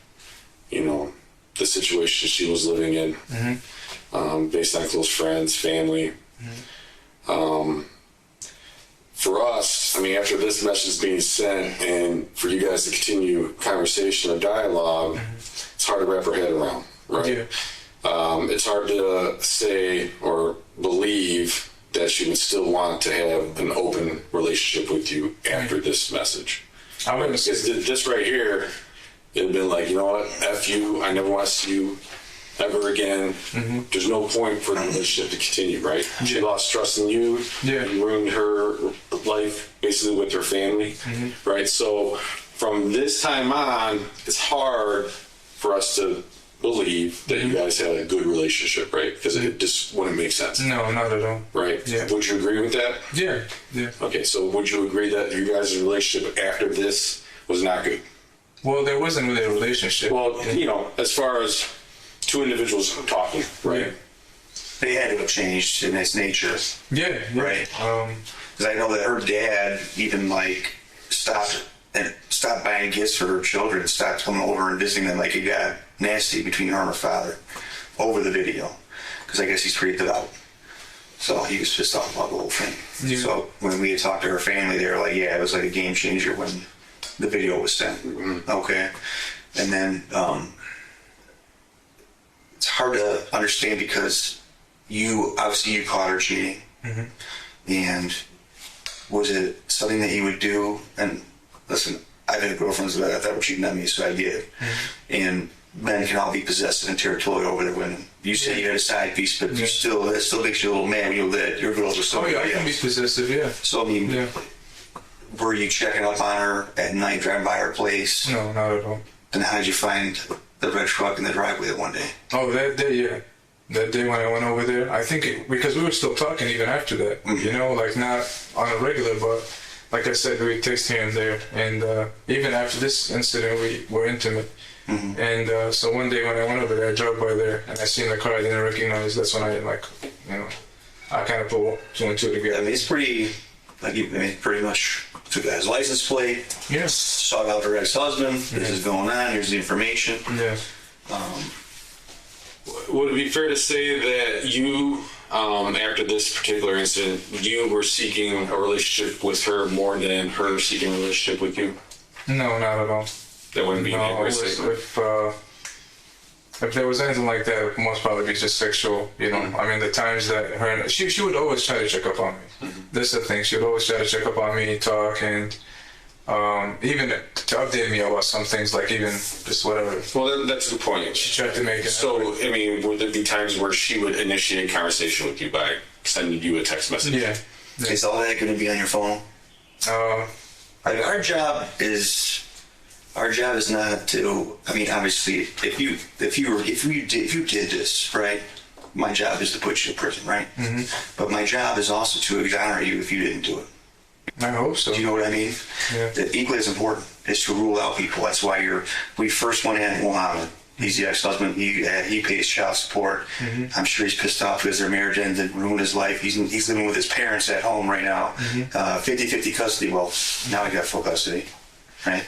the situation she was living in, based on close friends, family. for us, I mean, after this message is being sent and for you guys to continue conversation or dialogue, it's hard to wrap our head around, right? Yeah. It's hard to say or believe that she would still want to have an open relationship with you after this message. I wouldn't say Because this right here, it'd have been like, you know what, F you, I never want to see you ever again. There's no point for the relationship to continue, right? She lost trust in you. Yeah. You ruined her life, basically, with her family, right? So from this time on, it's hard for us to believe that you guys had a good relationship, right? Because it just wouldn't make sense. No, not at all. Right? Yeah. Would you agree with that? Yeah, yeah. Okay, so would you agree that you guys' relationship after this was not good? Well, there wasn't really a relationship. Well, you know, as far as two individuals talking, right? They had to have changed in its nature. Yeah, yeah. Right. Because I know that her dad even like stopped buying gifts for her children, stopped coming over and visiting them. Like it got nasty between her and her father over the video. Because I guess he's pretty devout. So he was pissed off about the whole thing. Yeah. So when we had talked to her family, they were like, yeah, it was like a game changer when the video was sent. Okay. And then it's hard to understand because you caught her cheating. And was it something that you would do? And listen, I've had girlfriends that were cheating on me, so I did. And men can all be possessive and territorial over their women. You say you had a side piece, but that still makes you a little man when you let your girls are so. Oh yeah, I can be possessive, yeah. So I mean, were you checking up on her at night, driving by her place? No, not at all. And how did you find the red truck in the driveway that one day? Oh, that day, yeah. That day when I went over there, I think because we were still talking even after that, you know, like not on a regular, but like I said, we text here and there. And even after this incident, we were intimate. And so one day when I went over there, I drove by there and I seen the car I didn't recognize. That's when I I kind of put two and two together. I mean, it's pretty, pretty much took out his license plate. Yes. Sought out her ex-husband. This is going on. Here's the information. Yeah. Would it be fair to say that you, after this particular incident, you were seeking a relationship with her more than her seeking a relationship with you? No, not at all. That wouldn't be no, if there was anything like that, it would most probably be just sexual, you know. I mean, the times that she would always try to check up on me. That's the thing. She would always try to check up on me, talk, and even to update me about some things, like even just whatever. Well, that's the point. She tried to make it. So, I mean, would there be times where she would initiate conversation with you by sending you a text message? Yeah. Is all that going to be on your phone? Our job is not to. I mean, obviously, if you did this, right? My job is to put you in prison, right? But my job is also to exonerate you if you didn't do it. I hope so. Do you know what I mean? Yeah. That equally as important is to rule out people. That's why we first went in Muhammad. He's the ex-husband. He pays child support. I'm sure he's pissed off because their marriage ended, ruined his life. He's living with his parents at home right now. 50-50 custody. Well, now he got full custody, right?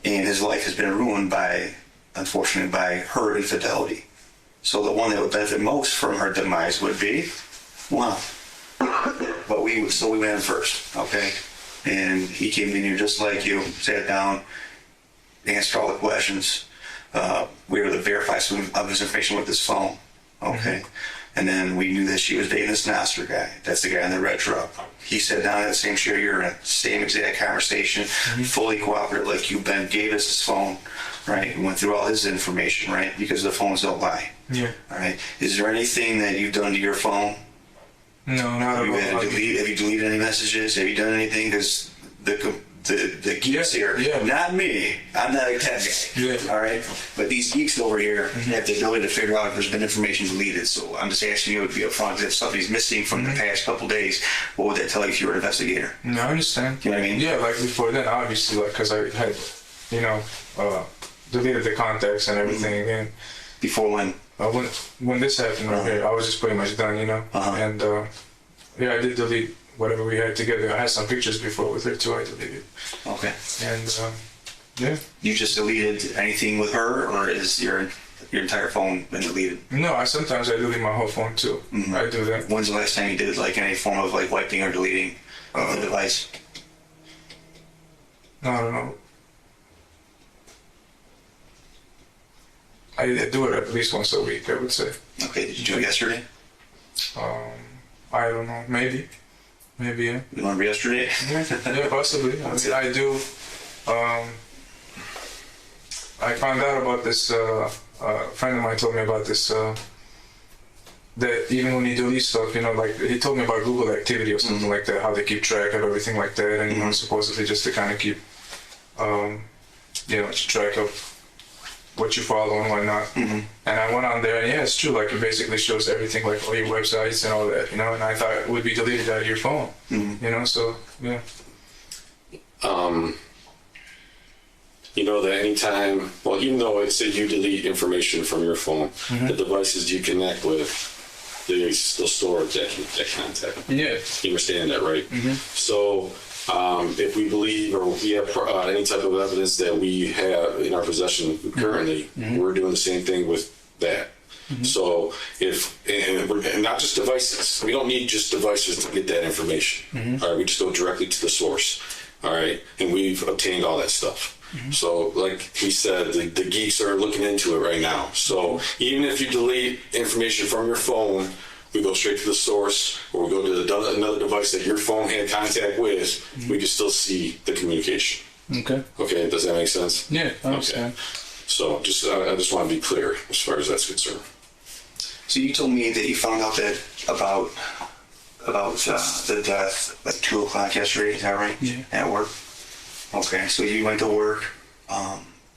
And his life has been ruined unfortunately, by her infidelity. So the one that would benefit most from her demise would be Muhammad. But we went in first, okay? And he came in here just like you, sat down, answered all the questions. We were able to verify some of his information with his phone, okay? And then we knew that she was dating this Nasser guy. That's the guy in the red truck. He sat down in the same chair you're in, same exact conversation, fully cooperative like you, Ben, gave us his phone, right? We went through all his information, right? Because the phones don't lie. Yeah. All right. Is there anything that you've done to your phone? No, not at all. Have you deleted any messages? Have you done anything? Because the geeks here, not me. I'm not a tech guy. Yeah. All right. But these geeks over here have the ability to figure out if there's been information deleted. So I'm just asking you to be upfront. If something's missing from the past couple days, what would that tell you if you were an investigator? No, I understand. You know what I mean? Yeah, like before then, obviously, like because I had, deleted the contacts and everything again. Before when? When this happened right here, I was just pretty much done, And I did delete whatever we had together. I had some pictures before with her too. I deleted. Okay. And You just deleted anything with her, or is your entire phone been deleted? No, sometimes I delete my whole phone too. I do that. When's the last time you did like any form of like wiping or deleting? of the device? I don't know. I do it at least once a week, I would say. Okay, did you do it yesterday? I don't know. Maybe, yeah. You remember yesterday? Yeah, possibly. I mean, I do. I found out about this. A friend of mine told me about this. That even when you delete stuff, you know, like he told me about Google Activity or something like that, how they keep track of everything like that, and you know, supposedly just to kind of keep, you know, track of what you follow and whatnot. And I went on there, and yeah, it's true. Like it basically shows everything, like all your websites and all that, you know. And I thought it would be deleted out of your phone, you know. So yeah. You know that anytime, well, even though it said you delete information from your phone, the devices you connect with, they still store that contact. Yeah. You understand that, right? So if we believe or we have any type of evidence that we have in our possession currently, we're doing the same thing with that. So and not just devices, we don't need just devices to get that information. All right, we just go directly to the source. All right, and we've obtained all that stuff. So like he said, the geeks are looking into it right now. So even if you delete information from your phone, we go straight to the source, or we go to another device that your phone had contact with, we can still see the communication. Okay, does that make sense? Yeah, I understand. So just I just want to be clear as far as that's concerned. So you told me that you found out that about the death like 2:00 yesterday. Is that right? Yeah. At work. Okay, so you went to work.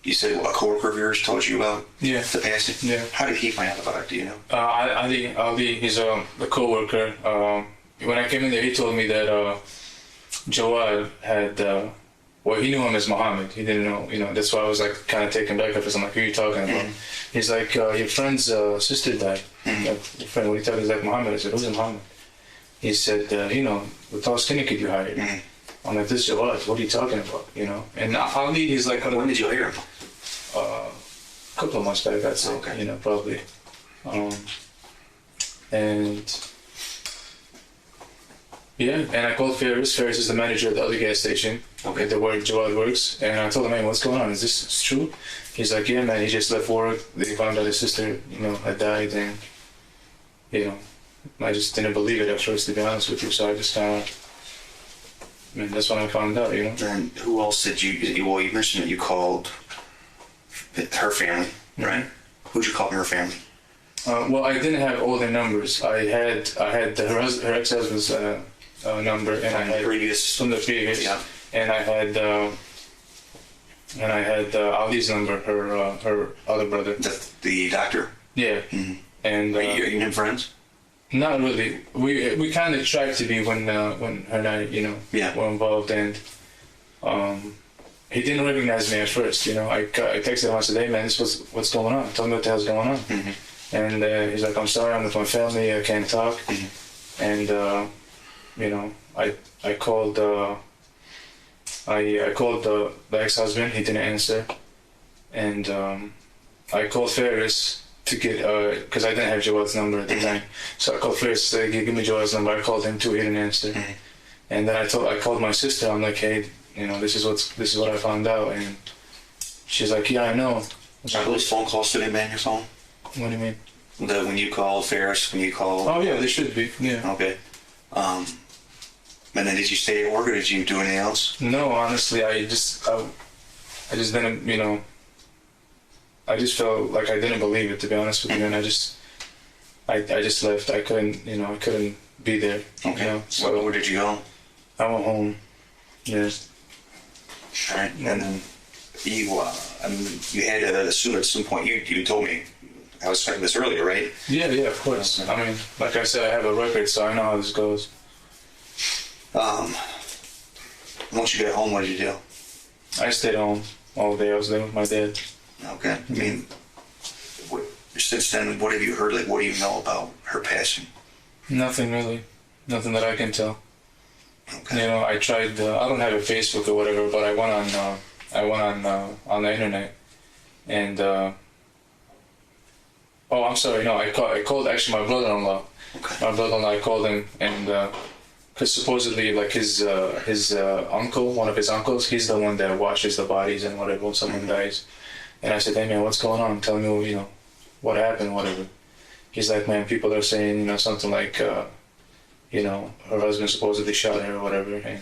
You said a coworker of yours told you about the passing. Yeah. How did he find out about it? Do you know? Ali, he's a coworker. When I came in there, he told me that Jawad had. Well, he knew him as Muhammad. He didn't know, you know. That's why I was like kind of taken back. Because I'm like, who are you talking about? He's like, your friend's sister died. Like, your friend, what are you talking? He's like, Muhammad. I said, who's Muhammad? He said, you know, the tall skinny kid you hired. I'm like, this is Jawad. What are you talking about? You know. And Ali, he's like, When did you hire him? a couple of months back, I'd say. Okay. You know, probably. And yeah, and I called Ferris. Ferris is the manager of the other gas station. Okay. The where Jawad works. And I told him, hey, what's going on? Is this true? He's like, yeah, man, he just left work. They found out his sister, you know, had died. And, you know, I just didn't believe it at first, to be honest with you. So I just kind of, I mean, that's when I found out, you know. And who else did you? Well, you mentioned that you called her family, right? Who'd you call her family? Well, I didn't have all their numbers. I had her ex-husband's number, and I had Previous. from the previous, Yeah. and I had Ali's number, her other brother. The doctor. Yeah, and Are you in friends? not really. We kind of tried to be when her and I, you know, were involved, and he didn't recognize me at first. You know, I texted him. I said, "Hey man, this was what's going on. Tell me what the hell's going on." And he's like, "I'm sorry, I'm with my family. I can't talk." And you know, I called I called the ex-husband. He didn't answer, and I called Ferris to get because I didn't have Joel's number at the time. So I called Ferris, said, "Give me Joel's number." I called him too. He didn't answer. And then I called my sister. I'm like, "Hey, you know, this is what I found out." And she's like, "Yeah, I know." Are those phone calls today, man? Your phone? What do you mean? When you call Ferris, when you call. Oh yeah, they should be. Yeah. Okay. And then did you stay at work or did you do anything else? No, honestly, I just didn't, you know. I just felt like I didn't believe it, to be honest with you, and I just left. I couldn't be there. Okay. You know? So where did you go? I went home. Yeah. All right. And then you had to assume at some point. You told me. I was expecting this earlier, right? Yeah, of course. I mean, like I said, I have a record, so I know how this goes. Once you got home, what did you do? I stayed home all day. I was there with my dad. Okay. I mean, since then, what have you heard? Like, what do you know about her passing? Nothing really. Nothing that I can tell. Okay. You know, I tried. I don't have a Facebook or whatever, but I went on the internet, and I'm sorry. No, I called actually my brother-in-law. Okay. My brother-in-law. I called him, and Because supposedly, like his uncle, one of his uncles, he's the one that washes the bodies and whatever when someone dies. And I said, hey man, what's going on? Tell me, you know, what happened, whatever. He's like, man, people are saying, you know, something like, you know, her husband supposedly shot her or whatever. And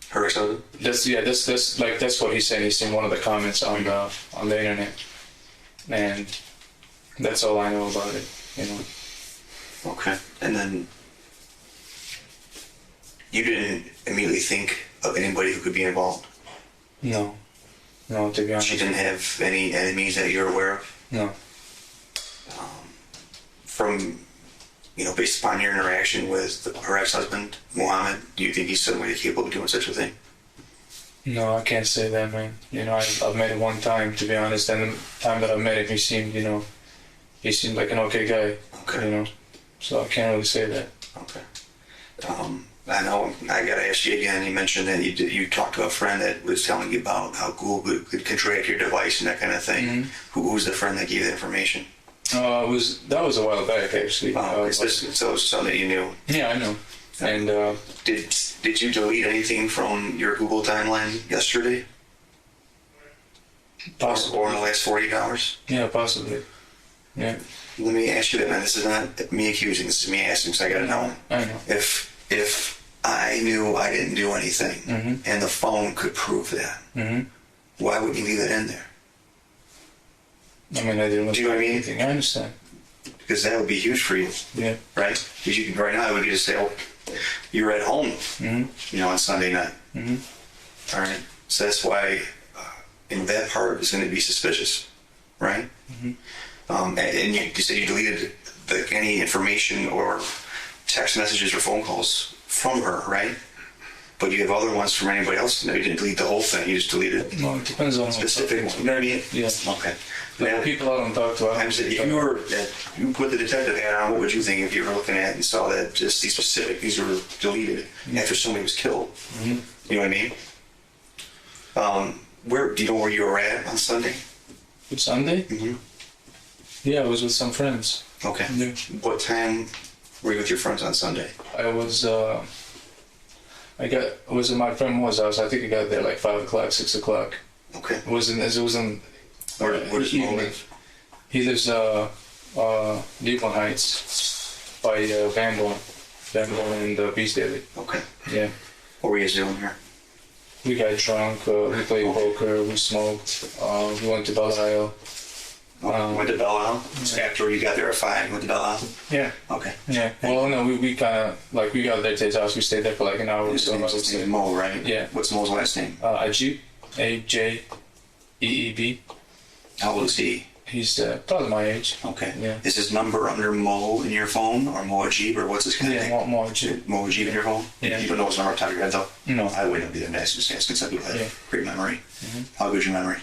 Her ex-husband? that's what he's saying. He's seen one of the comments on the internet, and that's all I know about it. You know. Okay. And then you didn't immediately think of anybody who could be involved? No, to be honest. She didn't have any enemies that you're aware of? No. From, you know, based upon your interaction with her ex-husband, Muhammad, do you think he's somebody capable of doing such a thing? No, I can't say that, man. You know, I've met him one time, to be honest, and the time that I met him, he seemed like an okay guy. Okay. You know, so I can't really say that. Okay. I know I gotta ask you again. You mentioned that you talked to a friend that was telling you about how Google could contract your device and that kind of thing. Mm-hmm. Who was the friend that gave you the information? That was a while back, actually. So it's something that you knew. Yeah, I know. And Did you delete anything from your Google timeline yesterday? possibly. Or in the last 48 hours? Yeah, possibly. Yeah, Let me ask you that, man. This is not me accusing. This is me asking, because I gotta know. I know. If I knew I didn't do anything, Mm-hmm. and the phone could prove that, Mm-hmm. why would you leave it in there? I mean, I didn't look Do you know at what I mean? anything. I understand. Because that would be huge for you, Yeah. right? Because you can right now, would just say, "Oh, you're at home," Mm-hmm. you know, on Sunday night. Mm-hmm. All right. So that's why, in that part, is going to be suspicious, right? Mm-hmm. And you said you deleted any information or text messages or phone calls from her, right? But you have other ones from anybody else. No, you didn't delete the whole thing. You just deleted Well, it depends on specific ones. You know what I mean? Yeah. Okay. Like Now, the people I don't talk to. I I'm saying, if you put the detective hat on, what would you think if you were looking at and saw that just these specific, these were deleted after somebody was killed? Mm-hmm. You know what I mean? Where do you know where you were at on Sunday? Sunday? Mm-hmm. Yeah, I was with some friends. Okay. Yeah. What time were you with your friends on Sunday? I was at my friend Mo's house. I think I got there like 5 o'clock, 6 o'clock. Okay. It was in Where does Mo live? He lives Dearborn Heights by Van Born and Beast Daily. Okay. Yeah. What were you guys doing here? We got drunk, we played poker, we smoked, we went to Belle Isle. Went to Belle Isle? After you got there at 5, you went to Belle Isle? Yeah. Okay. Yeah. Well, no, we kind of, like, we got there to his house, we stayed there for like an hour or His so. name is Mo, right? Yeah. What's Mo's last name? Ajib, Ajeeb. How old is he? He's probably my age. Okay. Yeah. Is his number under Mo in your phone, or Mo Ajib, or what's his kind of Yeah, name? more Ajib. Mo Ajib in your phone? Yeah. You don't know his number off the top of your head, though? No. I wouldn't be that nice to ask, since people have Yeah. great memory. Mm-hmm. How good's your memory?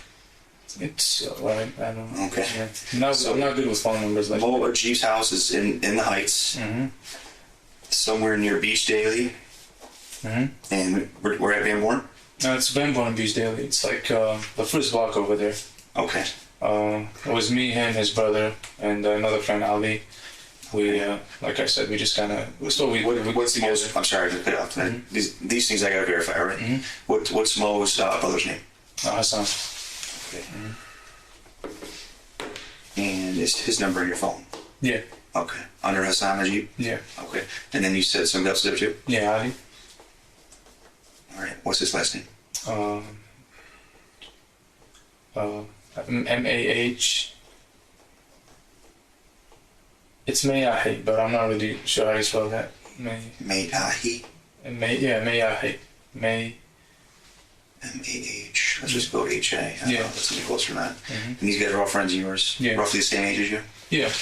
It's alright, I don't know. Okay. Yeah. I'm not good with phone numbers like Mo Ajib's house is in the Heights, Mm-hmm. somewhere near Beach Daily, Mm-hmm. and we're at Van Born? No, it's Van Born and Beach Daily. It's like the first block over there. Okay. It was me, him, his brother, and another friend, Ali. We, like I said, we just kind of. So we What's together. Mo's? I'm sorry to cut off. These things I gotta verify, right? Mhm. What's Mo's brother's name? Hassan. Okay. And is his number in your phone? Yeah. Okay. Under Hassan Ajib? Yeah. Okay. And then you said somebody else there too? Yeah, Ali. All right. What's his last name? M-A-H. It's Mayahi, but I'm not really sure how you spell that. Mayahi. Mayahi. May. M-A-H. Let's just go to H-A. Yeah. That's gonna be closer to that. Mhm. And these guys are all friends of yours? Yeah. Roughly the same age as you? Yeah.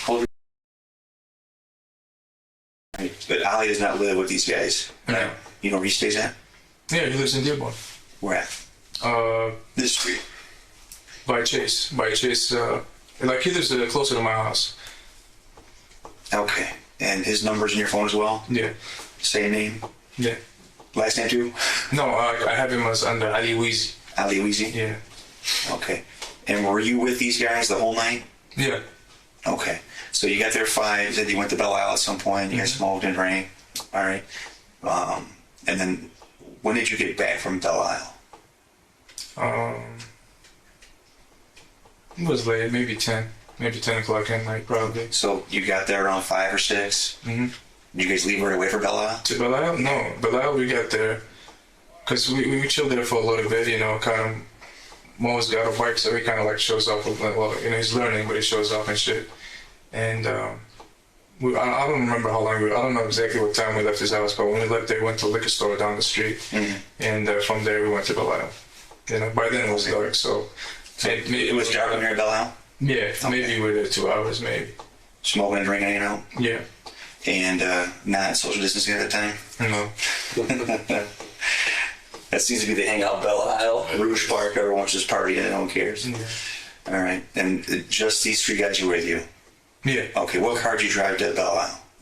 Right. But Ali does not live with these guys. No. You know where he stays at? Yeah, he lives in Dearborn. Where at? This street. By Chase. Like he lives closer to my house. Okay. And his number's in your phone as well? Yeah. Same name? Yeah. Last name too? No, I have him as under Ali Weezy. Ali Weezy? Yeah. Okay. And were you with these guys the whole night? Yeah. Okay. So you got there at 5, then you went to Belle Isle at some point, you guys smoked and drank. All right. And then when did you get back from Belle Isle? It was late, maybe 10 o'clock at night, probably. So you got there around 5 or 6? Mm-hmm. Did you guys leave right away for Belle Isle? To Belle Isle? No, Belle Isle we got there, because we chilled there for a little bit, you know, kind of. Mo's got a bike, so he kind of like shows off. Well, you know, he's learning, but he shows off and shit. And I don't remember how long I don't know exactly what time we left his house, but when we left there, we went to a liquor store down the street. Mm-hmm. And from there, we went to Belle Isle. You know, by then it was dark, so. It was dark when you were at Belle Isle? Yeah, maybe we were there 2 hours, maybe. Smoking and drinking, you know? Yeah. And not social distancing at the time? No. That seems to be the hangout, Belle Isle, Rouge Park. Everyone's just partying and no one cares. Yeah. All right. And just these 3 guys you were with you? Yeah. Okay. What car did you drive to Belle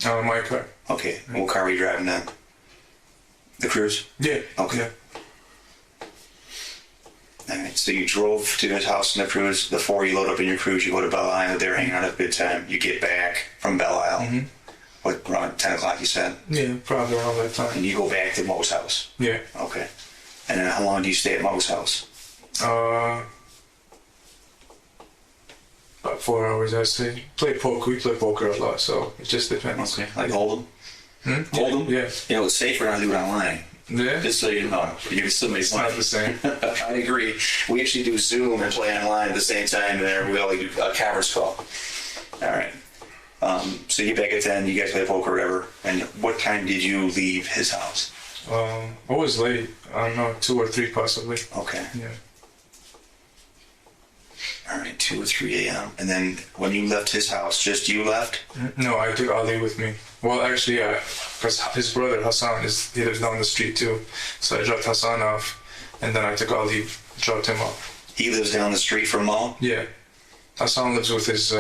Isle? My car. Okay. What car were you driving then? The Cruise? Yeah. Okay. Yeah. All right. So you drove to his house in the Cruise. Before you load up in your Cruise, you go to Belle Isle. They're hanging out at a good time. You get back from Belle Isle. Mm-hmm. What, around 10 o'clock, you said? Yeah, probably around that time. And you go back to Mo's house? Yeah. Okay. And then how long do you stay at Mo's house? About 4 hours, I'd say. We play poker a lot, so it just depends. Okay. Like Hold'em? Hold'em? Yeah. You know, it's safer not to do it online. Yeah. Just so you know, you can still make It's not money. the same. I agree. We actually do Zoom and play online at the same time, and we only do a conference call. All right. So you get back at 10, you guys play poker, whatever. And what time did you leave his house? I was late. I don't know, 2 or 3 possibly. Okay. Yeah. All right, 2 or 3 a.m. And then when you left his house, just you left? No, I took Ali with me. Well, actually, yeah, because his brother Hassan he lives down the street too. So I dropped Hassan off, and then I took Ali, dropped him off. He lives down the street from Mo? Yeah, Hassan lives with his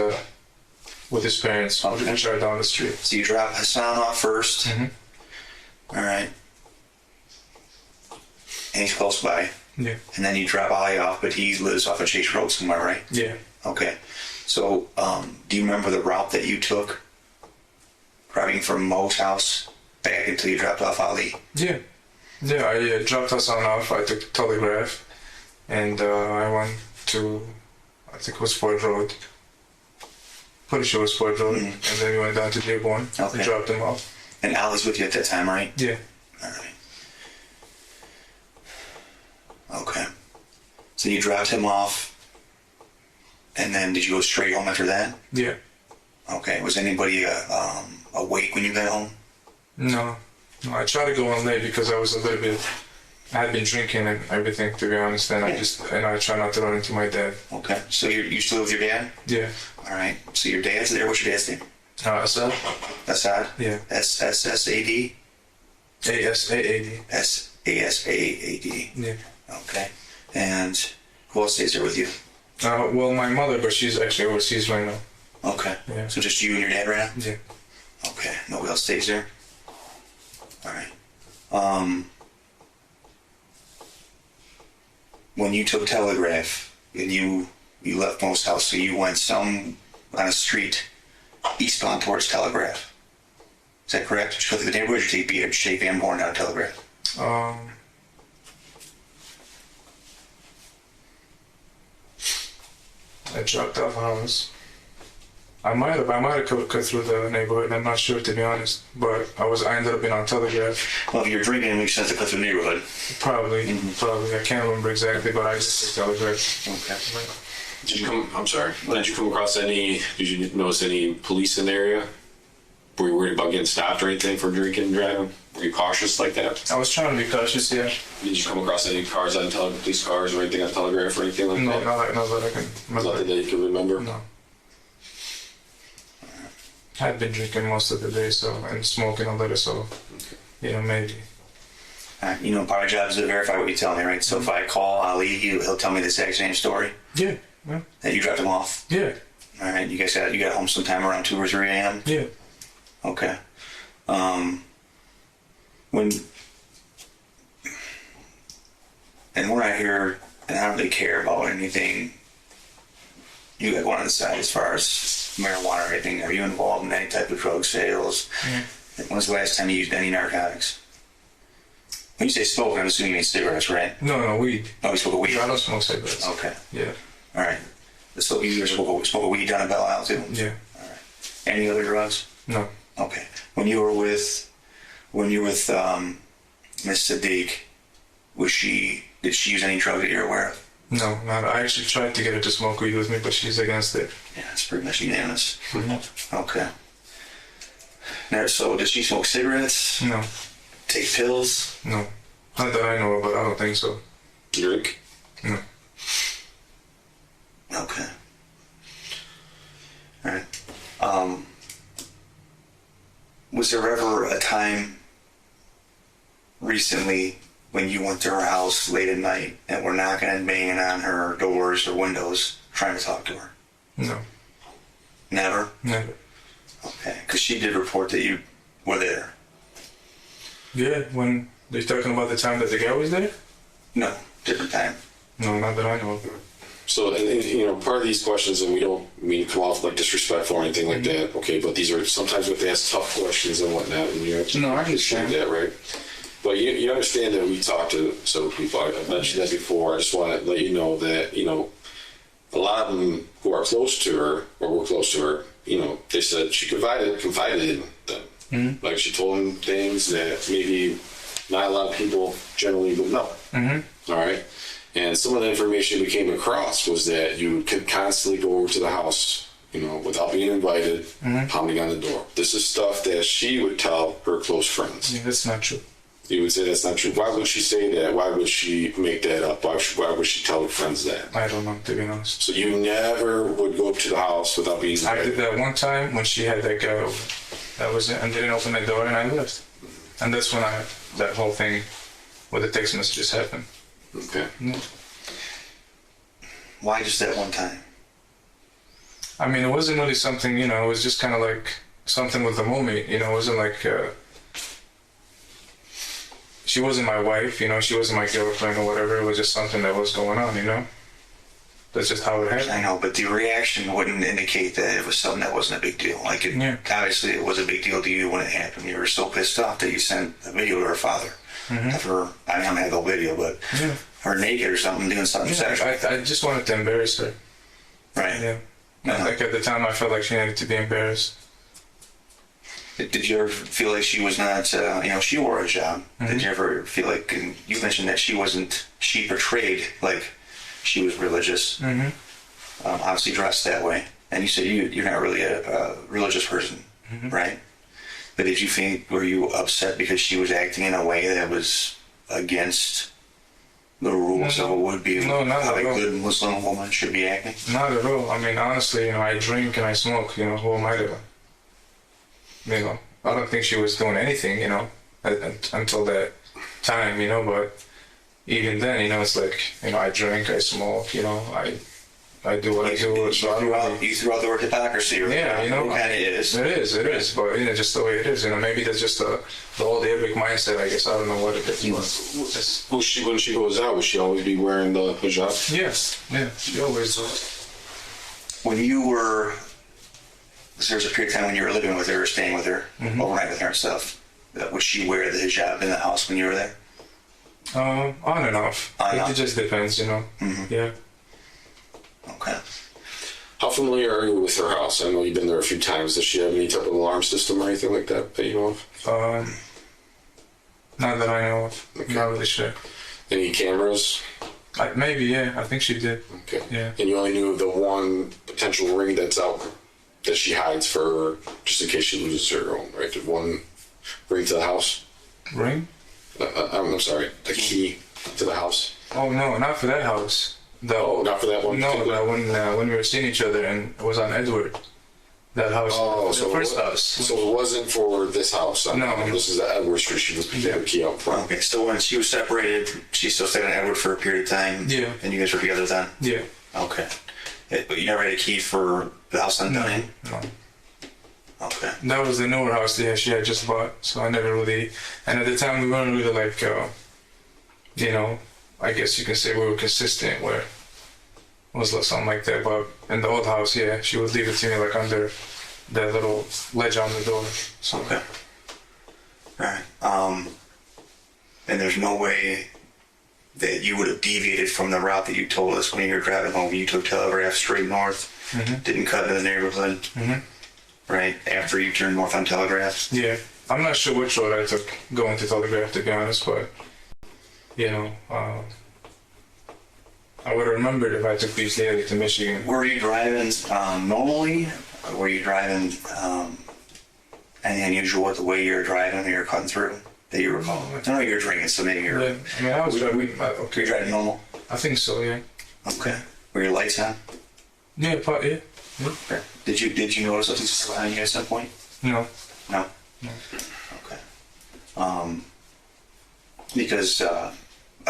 parents, Okay. which are down the street. So you drop Hassan off first. Mhm. All right. And he's close by. Yeah. And then you drop Ali off, but he lives off of Chase Road somewhere, right? Yeah. Okay. So, do you remember the route that you took? Driving from Mo's house back until you dropped off Ali? Yeah. Yeah, I dropped Hassan off. I took Telegraph, and I went to, I think it was Ford Road. Pretty sure it was Ford Road. Mhm. And then we went down to Dearborn Okay. and dropped him off. And Ali's with you at that time, right? Yeah. All right. Okay. So you dropped him off, and then did you go straight home after that? Yeah. Okay. Was anybody awake when you got home? No. I tried to go on late because I was a little bit. I had been drinking and everything, to be honest, and I try not to run into my dad. Okay. So you still with your dad? Yeah. All right. So your dad's there. What's your dad's name? Assad? Assad? Yeah. SSSAD? ASAAD. SASAAD. Yeah. Okay. And who else stays there with you? Well, my mother, but she's actually overseas right now. Okay. Yeah. So just you and your dad right now? Yeah. Okay. Nobody else stays there? All right. When you took Telegraph and you left Mo's house, so you went some on a street eastbound towards Telegraph. Is that correct? Did you go through the neighborhood or did you take Van Born down to Telegraph? I dropped off a house. I might have cut through the neighborhood. I'm not sure, to be honest. But I ended up being on Telegraph. Well, if you're drinking, it makes sense to cut through the neighborhood. Probably. I can't remember exactly, but I just took Telegraph. Okay. Did you come across did you notice any police in the area? Were you worried about getting stopped or anything for drinking and driving? Were you cautious like that? I was trying to be cautious, yeah. Did you come across any cars on police cars or anything on Telegraph or anything like No, that? not that I can remember. Nothing that you can remember? No. I've been drinking most of the day, and smoking a little, so, maybe. You know, part of the job is to verify what you tell me, right? So if I call Ali, he'll tell me the exact same story Yeah. that you dropped him off. Yeah. All right. You got home sometime around 2 or 3 a.m. Yeah. Okay. We're not here, and I don't really care about anything you got going on the side as far as marijuana or anything. Are you involved in any type of drug sales? Yeah. When was the last time you used any narcotics? When you say smoke, I'm assuming you mean cigarettes, right? No, weed. Oh, you smoke a weed. I don't smoke cigarettes. Okay. Yeah. All right. So you smoke a weed down in Belle Isle too? Yeah. All right. Any other drugs? No. Okay. When you were with Miss Sadiq, did she use any drugs that you're aware of? No, not. I actually tried to get her to smoke weed with me, but she's against it. Yeah, it's pretty much unanimous. Mm-hmm. Okay. Now, so does she smoke cigarettes? No. Take pills? No. Not that I know of, but I don't think so. Drink? No. Okay. All right. Was there ever a time recently when you went to her house late at night and were knocking and banging on her doors or windows trying to talk to her? No. Never? Never. Okay. Because she did report that you were there. Yeah, when they're talking about the time that the guy was there? No. Different time. No, not that I know of. So, and part of these questions, and we don't mean to come off like disrespectful or anything like that, okay, but these are sometimes we have to ask tough questions and whatnot, and you have to No, I understand that, right? But you understand that we talk to several people. I've mentioned that before. I just want to let you know that, a lot of them who are close to her, or were close to her, they said she confided in them. Mm-hmm. Like she told them things that maybe not a lot of people generally would know. Mm-hmm. All right? And some of the information we came across was that you could constantly go over to the house, without being invited, pounding on the door. This is stuff that she would tell her close friends. Yeah, that's not true. You would say that's not true. Why would she say that? Why would she make that up? Why would she tell her friends that? I don't know, to be honest. So you never would go up to the house without being invited? I did that one time when she had that guy over. That was it, and didn't open the door, and I left. And that's when that whole thing with the text messages happened. Okay. Yeah. Why just that one time? I mean, it wasn't really something, it was just kind of like something with the moment, it wasn't like, she wasn't my wife, she wasn't my girlfriend or whatever, it was just something that was going on, That's just how it happened. I know, but the reaction wouldn't indicate that it was something that wasn't a big deal. Obviously it was a big deal to you when it happened. You were so pissed off that you sent a video to her father. Mm-hmm. Of her, I don't have the video, but her naked or something, doing something sexual. I just wanted to embarrass her. Right. Yeah. Like at the time I felt like she needed to be embarrassed. Did you ever feel like she was not, she wore a hijab. Mm-hmm. Did you ever feel like, and you mentioned that she portrayed like she was religious, obviously dressed that way. And you said you're not really a religious person, right? But did you think, were you upset because she was acting in a way that was against the rules of what would be how a good Muslim woman should be acting? Not at all. I mean, honestly, I drink and I smoke, who am I to, I don't think she was doing anything, until that time, but even then, it's like, I drink, I smoke, I do what I do. So you threw out the word hypocrisy. Yeah, and it is. It is, but just the way it is. Maybe that's just the old Arabic mindset. I guess I don't know what it is. When she goes out, will she always be wearing the hijab? Yes, yeah, she always does. When you were, there was a period of time when you were living with her, or staying with her, overnight with her and stuff. Would she wear the hijab in the house when you were there? On and off. It just depends, Mm-hmm. Yeah. Okay. How familiar are you with her house? I know you've been there a few times. Does she have any type of alarm system or anything like that you know of? Not that I know of. Okay. Not really sure. Any cameras? Maybe, yeah. I think she did. Okay. Yeah. And you only knew of the one potential ring that's out that she hides for her, just in case she loses her own, right? The one ring to the house? Ring? I'm sorry. The key to the house? Oh, no, not for that house. Not for that one? No, that when we were seeing each other and it was on Edward. That house. Oh, the first house. So it wasn't for this house? No. This is the Edward Street. She was picking the key up front. Okay, so when she was separated, she still stayed on Edward for a period of time? Yeah. And you guys were together then? Yeah. Okay. But you never had a key for the house on Dunning? No. Okay. That was the newer house that she had just bought, so I never really... And at the time, we weren't really like, I guess you can say we were consistent, where it was like something like that. But in the old house, yeah, she would leave it to me like under that little ledge on the door. So. Okay. All right. And there's no way that you would have deviated from the route that you told us when you were driving home. You took Telegraph straight north, didn't cut into the neighborhood, right? After you turned north on Telegraph. Yeah. I'm not sure which road I took going to Telegraph, to be honest, but, you know, I would have remembered if I took these daily to Michigan. Were you driving normally? Or were you driving anything unusual with the way you were driving or you were cutting through that you recall? I don't know you were drinking, so maybe you're... Yeah, I mean, I was driving. Okay. You're driving normal? I think so, yeah. Okay. Were your lights on? Yeah, yeah. Okay. Did you notice something behind you at some point? No. No? No. Okay. Because a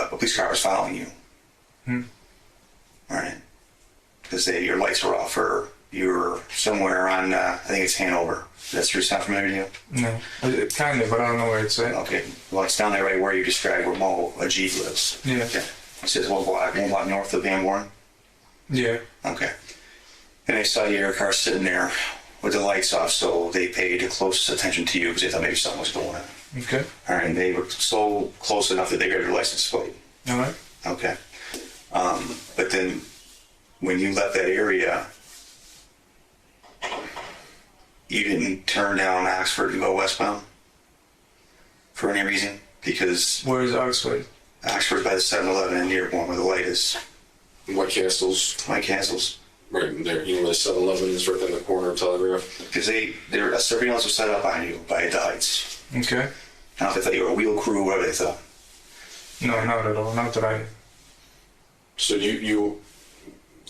police car was following you. All right. Because your lights were off, or you were somewhere on, I think it's Hanover. That's your sound familiar to you? No. Kind of, but I don't know where it's at. Okay. Well, it's down there right where you described where Mo Ajib lives. Yeah. Okay. It says one block north of Van Born. Yeah. Okay. And they saw your car sitting there with the lights off, so they paid close attention to you because they thought maybe something was going on. Okay. All right. And they were so close enough that they got your license plate. All right. Okay. But then when you left that area, you didn't turn down Oxford to go westbound for any reason? Because Where is Oxford? Oxford by the 7-Eleven in Dearborn where the light is. White Castles, Mike Castle's. right there. You know where the 7-Eleven is, right in the corner of Telegraph. Because a surveillance was set up on you by the Heights. Okay. I don't know if they thought you were a wheel crew or whatever they thought. No, not at all. Not that I... So you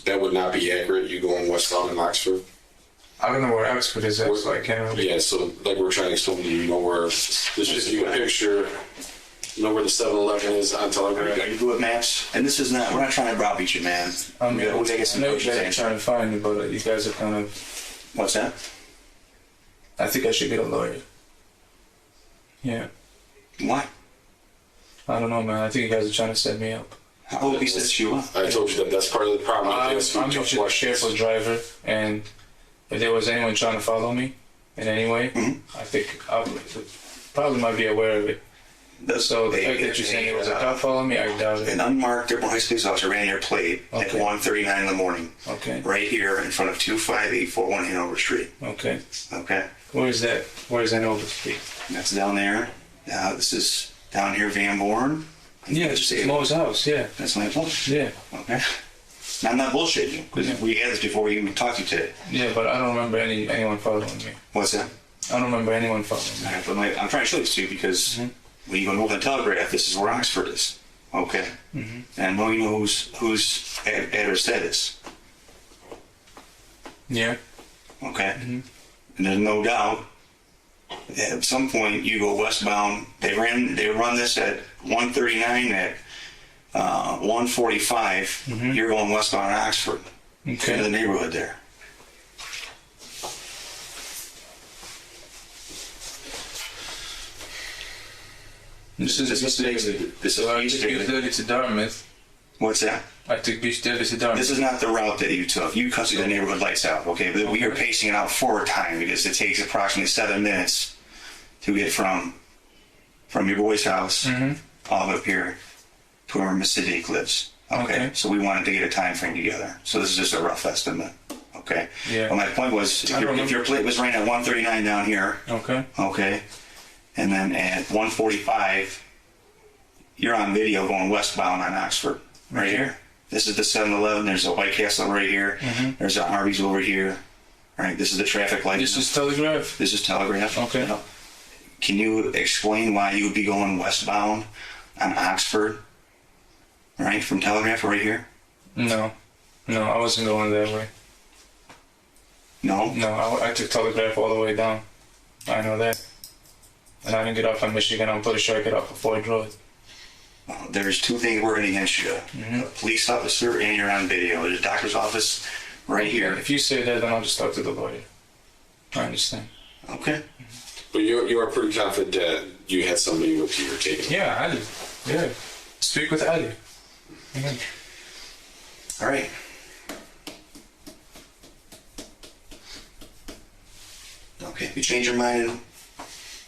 that would not be accurate. You going westbound in Oxford? I don't know where Oxford is at, so I can't really... Yeah, so like we're trying to explain to you, you know where, let's just give you a picture, you know where the 7-Eleven is on Telegraph? Are you good with maps? And this is not, we're not trying to browbeat you, man. We'll take some I know you questions guys are answered. trying to find me, but you guys are kind of... What's that? I think I should get a lawyer. Yeah. Why? I don't know, man. I think you guys are trying to set me up. How would we set you up? I told you that that's part of the problem. I'm You ask me tough usually a questions. careful driver, and if there was anyone trying to follow me in any way, I think I probably might be aware of it. So the fact that you're saying there was a cop following me, I doubt An it. unmarked Dearborn Heights police officer ran your plate at Okay. 1:39 in the morning, Okay. right here in front of 25841 Hanover Street. Okay. Okay, Where is that? Where is that over street? that's down there. This is down here, Van Born. Yeah, it's Mo's house. Yeah. That's my point. Yeah. Okay. Now, I'm not bullshitting you because we had this before we even talked to you today. Yeah, but I don't remember anyone following me. What's that? I don't remember anyone following me. All right, but I'm trying to show this to you because when you go north on Telegraph, this is where Oxford is. Okay. And well, you know whose address that is. Yeah. Okay. And there's no doubt at some point you go westbound. They run this at 139 at 145. You're going westbound in Oxford into the Okay. neighborhood there. This is Beach Daily. So I took Beach Daily to Dartmouth. What's that? I took Beach Daily to Dartmouth. This is not the route that you took. You cut through the neighborhood lights out, okay? But we are pacing it out forward time because it takes approximately 7 minutes to get from your boy's house all the way up here to where Miss Siddiq lives. Okay. So we wanted to get a time frame together. So this is just a rough estimate. Okay. Yeah. Well, my point was, if your plate was running at 139 down here, Okay. okay, and then at 145, you're on video going westbound on Oxford, right here. This is the 7-Eleven. There's a White Castle right here. There's an Arby's over here. Right. This is the traffic light. This is Telegraph. This is Telegraph. Okay. You know. Can you explain why you would be going westbound on Oxford, right, from Telegraph right here? No, I wasn't going that way. No? No, I took Telegraph all the way down. I know that. And I didn't get off on Michigan. I'm pretty sure I get off of Ford Road. There's two things working against you. A police officer and you're on video. There's a doctor's office right here. If you say that, then I'll just talk to the lawyer. I understand. Okay. But you are pretty confident that you had somebody with you were taking. Yeah, Ali. Yeah. Speak with Ali. All right. Okay. If you change your mind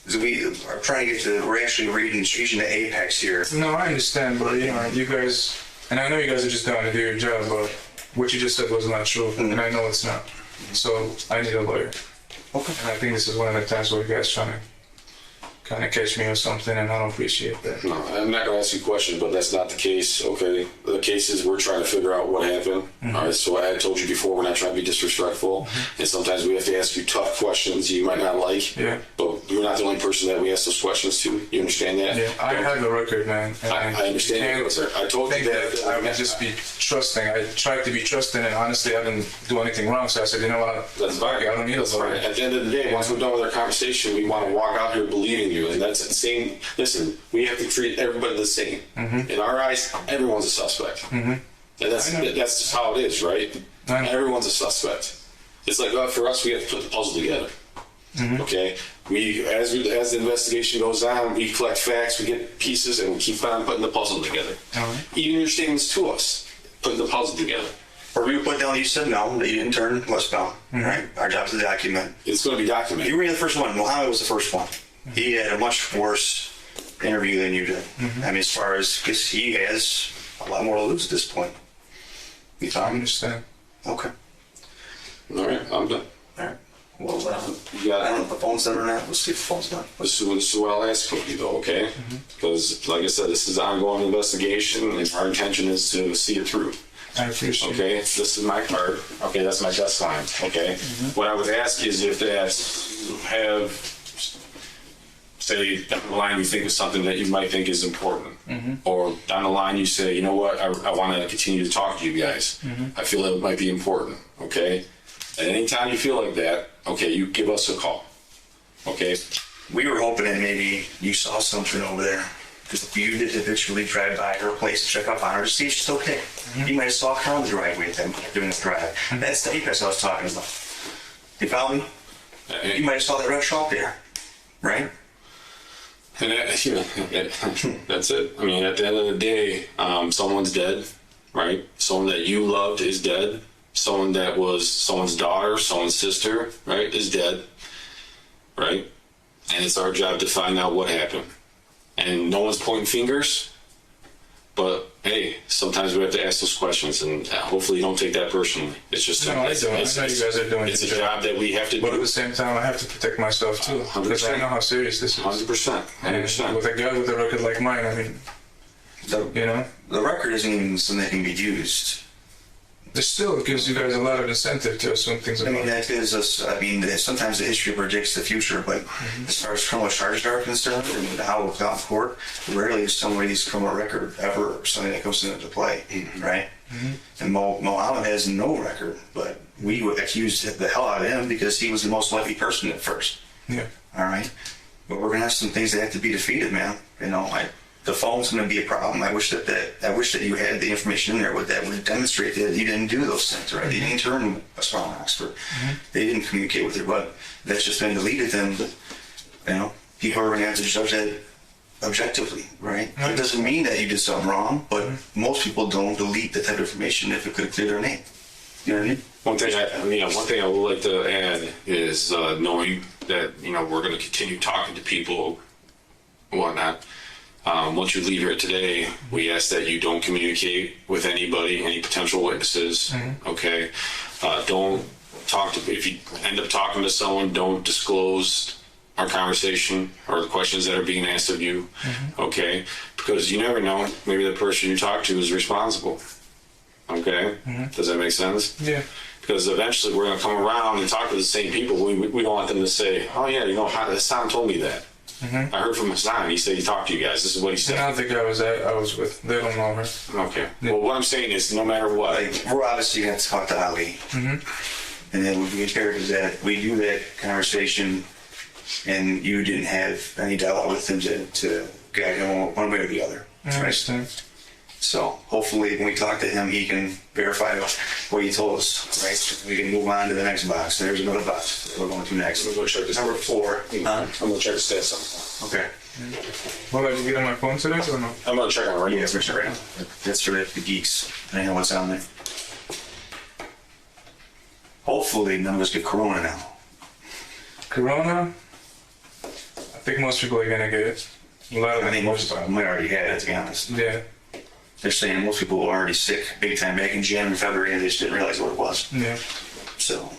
Because we are trying to get to, we're actually reaching the apex here. No, I understand, but you guys, and I know you guys are just trying to do your job, but what you just said was not true, and I know it's not. So I need a lawyer. Okay. And I think this is one of the times where you guys trying to kind of catch me or something, and I don't appreciate that. No, I'm not going to ask you questions, but that's not the case. Okay, the case is we're trying to figure out what happened. All right, so I told you before, we're not trying to be disrespectful, and sometimes we have to ask you tough questions you might not like. Yeah. But you're not the only person that we ask those questions to. You understand that? Yeah, I have the record, man. And I understand that, sir. I told you that. I would just be trusting. I tried to be trusting, and honestly, I didn't do anything wrong. So I said, you know what? That's fine. I don't need a lawyer. At the end of the day, once we're done with our conversation, we want to walk out here believing you, and that's the same. Listen, we have to treat everybody the same. In our eyes, everyone's a suspect, and that's just how it is, right? Everyone's a suspect. It's like for us, we have to put the puzzle together. Okay, as the investigation goes on, we collect facts, we get pieces, and we keep on putting the puzzle together. Even your statements to us, putting the puzzle together. Or we put down, you said no, that you didn't turn westbound. Right? Our job is to document. It's going to be documented. You were the first one. Muhammad was the first one. He had a much worse interview than you did. I mean, as far as, because he has a lot more to lose at this point. You I thought? understand. Okay. All right, I'm done. All right. Well, You got I don't know if the phone's done or not. Let's see if the phone's done. This is what I'll ask of you, though, okay? Because, like I said, this is an ongoing investigation, and our intention is to see it through. I appreciate it. Okay, this is my card. Okay, that's my desk line. Okay, what I would ask is if that have, say, down the line you think of something that you might think is important, or down the line you say, you know what, I want to continue to talk to you guys. I feel it might be important. Okay, at any time you feel like that, okay, you give us a call. Okay. We were hoping that maybe you saw something over there. Because you did habitually drive by her place to check up on her to see if she's okay. You might have saw her on the driveway with them doing the drive. That's the apex I was talking about. You follow me? You might have saw that red truck there, right? And that's it. I mean, at the end of the day, someone's dead, right? Someone that you loved is dead. Someone that was someone's daughter, someone's sister, right, is dead, right? And it's our job to find out what happened. And no one's pointing fingers, but hey, sometimes we have to ask those questions, and hopefully you don't take that personally. It's just No, I don't. I know you guys are doing it's a your job that we have to But at do. the same time, I have to protect myself too. Because I know how serious this is. 100%. And 100%. with a guy with a record like mine, I mean, you know, The record isn't even something that can be used. it still gives you guys a lot of incentive to assume things I about mean, that gives us, sometimes the history predicts the future, but as far as criminal charges are concerned and how it's gone to court, rarely is somebody's criminal record ever something that comes into play, right? And Mohammed has no record, but we would accuse the hell out of him because he was the most likely person at first. Yeah. All right? But we're going to have some things that have to be defeated, man. You know, the phone's going to be a problem. I wish that you had the information in there that would demonstrate that you didn't do those things, right? You didn't turn a strong Oxford. They didn't communicate with her, but that's just been deleted. Then, you know, people are going to have to judge that objectively, right? It doesn't mean that you did something wrong, but most people don't delete that type of information if it could clear their name. You know what I mean? One thing I would like to add is knowing that we're going to continue talking to people, and whatnot. Once you leave here today, we ask that you don't communicate with anybody, any potential witnesses. Okay, don't talk to. If you end up talking to someone, don't disclose our conversation or the questions that are being asked of you. Okay, because you never know. Maybe the person you talk to is responsible. Okay, does that make sense? Yeah. Because eventually we're going to come around and talk to the same people. We don't want them to say, "Oh yeah, Hassan told me that." I heard from Hassan. He said he talked to you guys. This is what he said. Not the guy I was with. They don't know her. Okay. Well, what I'm saying is, no matter what, We're obviously going to talk to Ali. And then we imperative that we do that conversation and you didn't have any dialogue with him to guide him one way or the other. I understand. So hopefully when we talk to him, he can verify what he told us, right? We can move on to the next box. There's another box that we're going to next. I'm going to check this Number 4. I'm going to check the stats on. Okay. Well, did you get on my phone today or no? I'm going to check on it right Yeah, now. for sure. That's for the geeks. I know what's on there. Hopefully none of us get corona now. Corona? I think most people are gonna get it. A lot of I think them. most of them might already had it, to be honest. Yeah, They're saying most people were already sick big time back in January and February, and they just didn't realize what it was. yeah. So,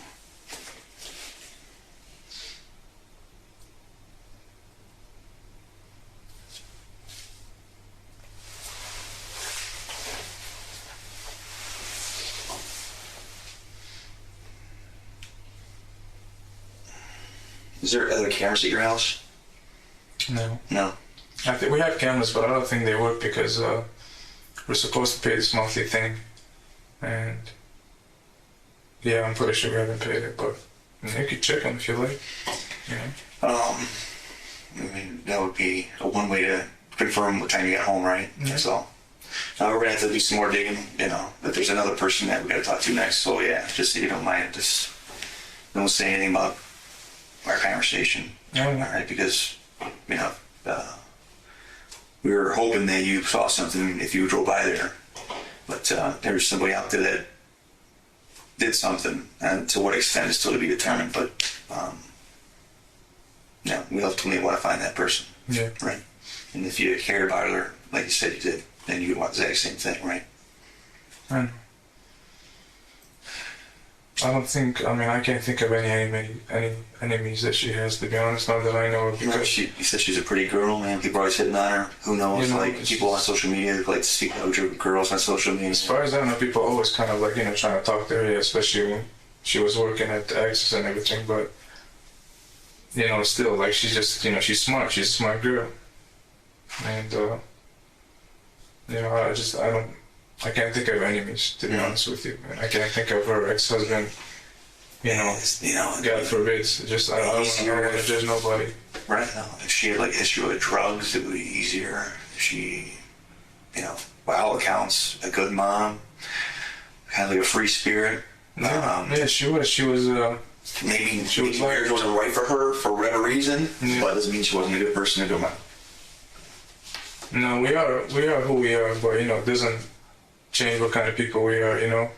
is there other cameras at your house? No. No. I think we have cameras, but I don't think they work because we're supposed to pay this monthly thing, and yeah, I'm pretty sure we haven't paid it. But you could check them if you like. You know. I mean, that would be a one way to confirm what time you got home, right? That's all. Now we're gonna have to do some more digging, you know. But there's another person that we gotta talk to next. So yeah, just so you don't mind, just don't say anything about our conversation. Yeah. All right, because you know, we were hoping that you saw something if you drove by there, but there's somebody out there that did something, and to what extent is still to be determined. But yeah, we ultimately want to find that person. Yeah. Right. And if you cared about her, like you said you did, then you would want the exact same thing, right? I know. I don't think. I mean, I can't think of any enemies that she has. To be honest, not that I know of. You know, Because you said she's a pretty girl, man. People are always hitting on her. Who knows? You know, like people on social media like to seek out girls on social media. as far as I know, people always kind of like trying to talk to her, especially when she was working at the Axis and everything. But still, like she's just she's smart. She's a smart girl, and I can't think of enemies, to be honest with you. And I can't think of her ex-husband. God forbid. Just I don't want to judge nobody. Right. No. If she had like history with drugs, it would be easier. If she, by all accounts, a good mom, kind of like a free spirit. Yeah, she was. She was. Maybe She was marriage wasn't right for her for whatever reason, Yeah. but it doesn't mean she wasn't a good person to do it. No, we are who we are, but it doesn't change what kind of people we are.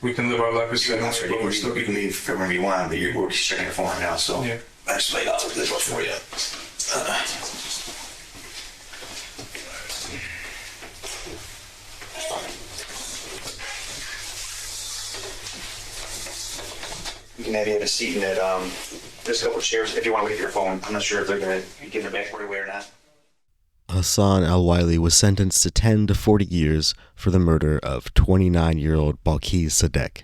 We can live our life as You same way, but we're still can leave whenever you want, but we're just checking your phone right now, so Yeah. I just laid out this one for you. You can have a seat in it. There's a couple of chairs if you want to leave your phone. I'm not sure if they're going to give it back right away or not. Hassan al-Wiley was sentenced to 10 to 40 years for the murder of 29-year-old Balkis Sadek.